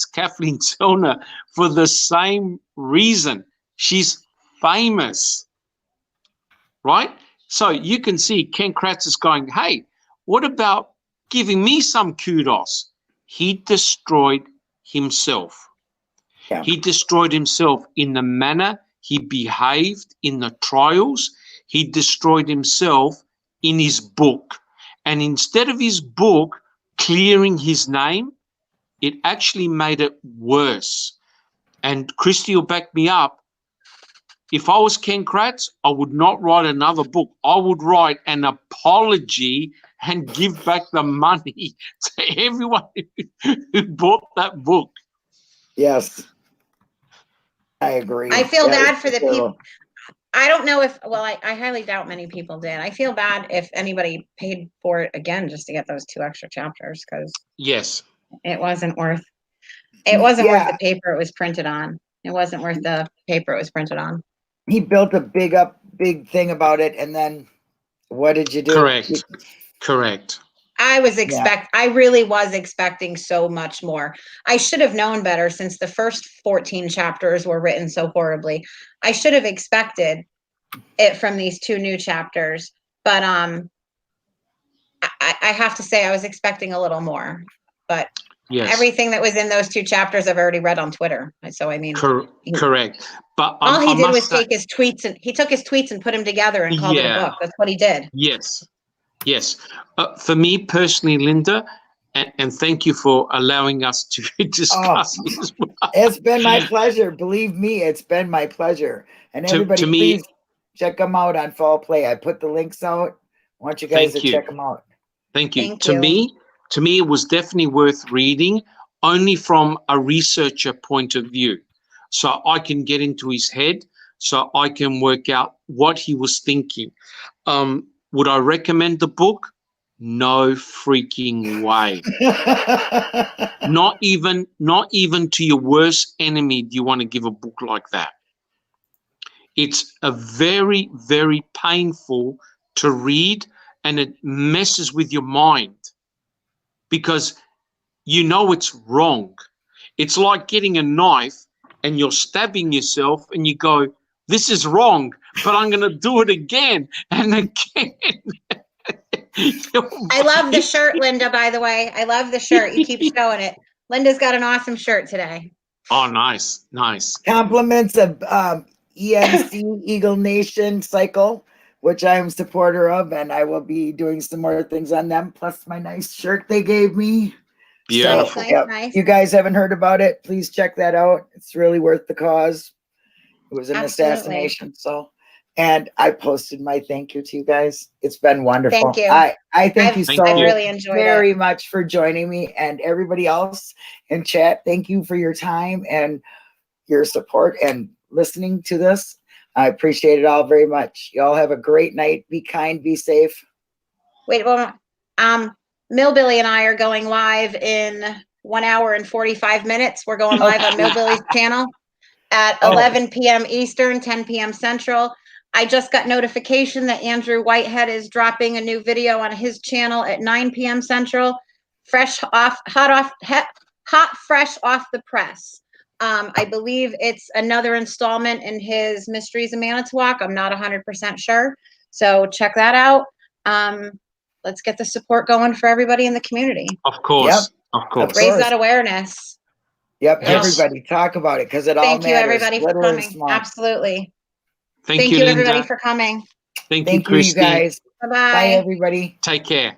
Kathleen Zellner for the same reason. She's famous, right? So you can see Ken Kratz is going, hey, what about giving me some kudos? He destroyed himself. Yeah. He destroyed himself in the manner he behaved in the trials. He destroyed himself in his book. And instead of his book clearing his name, it actually made it worse. And Christy will back me up. If I was Ken Kratz, I would not write another book. I would write an apology and give back the money to everyone who bought that book. Yes, I agree. I feel bad for the people. I don't know if, I highly doubt many people did. I feel bad if anybody paid for it again just to get those 2 extra chapters, because it wasn't worth worth the paper it was printed on. It wasn't worth the paper it was printed on. He built a big thing about it, and then what did you do? Correct. I really was expecting so much more. I should have known better, since the first 14 chapters were written so horribly. I should have expected it from these 2 new chapters, but I have to say I was expecting a little more. But Yes. everything that was in those 2 chapters I've already read on Twitter. So I mean, Correct. But all he I did was must say, take his tweets and he took his tweets and put them together and called it a book. That's what he did. Yes. For me personally, Linda, and thank you for allowing us to discuss it as well. It's been my pleasure. Believe me, it's been my pleasure. And everybody, to me, please check them out on Fall Play. I put the links out. I want you guys to check them out. Thank you. Thank to you. me, it was definitely worth reading, only from a researcher point of view. So I can get into his head, so I can work out what he was thinking. Would I recommend the book? No freaking way. Not even to your worst enemy do you want to give a book like that. It's a very, very painful to read, and it messes with your mind because you know it's wrong. It's like getting a knife and you're stabbing yourself and you go, this is wrong, but I'm going to do it again and again. I love the shirt, Linda, by the way. I love the shirt. You keep showing it. Linda's got an awesome shirt today. Oh, nice. Compliments of ENC, Eagle Nation Cycle, which I'm a supporter of, and I will be doing some more things on them, plus my nice shirt they gave me. Beautiful. So, Nice. You guys haven't heard about it, please check that out. It's really worth the cause. It was an assassination, and I posted my thank you to you guys. It's been wonderful. Thank you. I thank you so I really enjoyed very it. much for joining me, and everybody else in chat. Thank you for your time and your support and listening to this. I appreciate it all very much. You all have a great night. Be kind, be safe. Wait, well, Millbilly and I are going live in 1 hour and 45 minutes. We're going live on Millbilly's channel at 11 p.m. Eastern, 10 p.m. Central. I just got notification that Andrew Whitehead is dropping a new video on his channel at 9 p.m. Central. Fresh off, hot, fresh off the press. I believe it's another installment in his Mysteries of Manitowoc. I'm not 100% sure. So check that out. Let's get the support going for everybody in the community. Of course. Raise that awareness. Yep, Yes. everybody talk about it because it all Thank matters. you, everybody, for little and coming. small. Absolutely. Thank you, you, Linda. everybody, for coming. Thank you, Thank you, you Christy. guys. Bye-bye. Bye, everybody. Take care.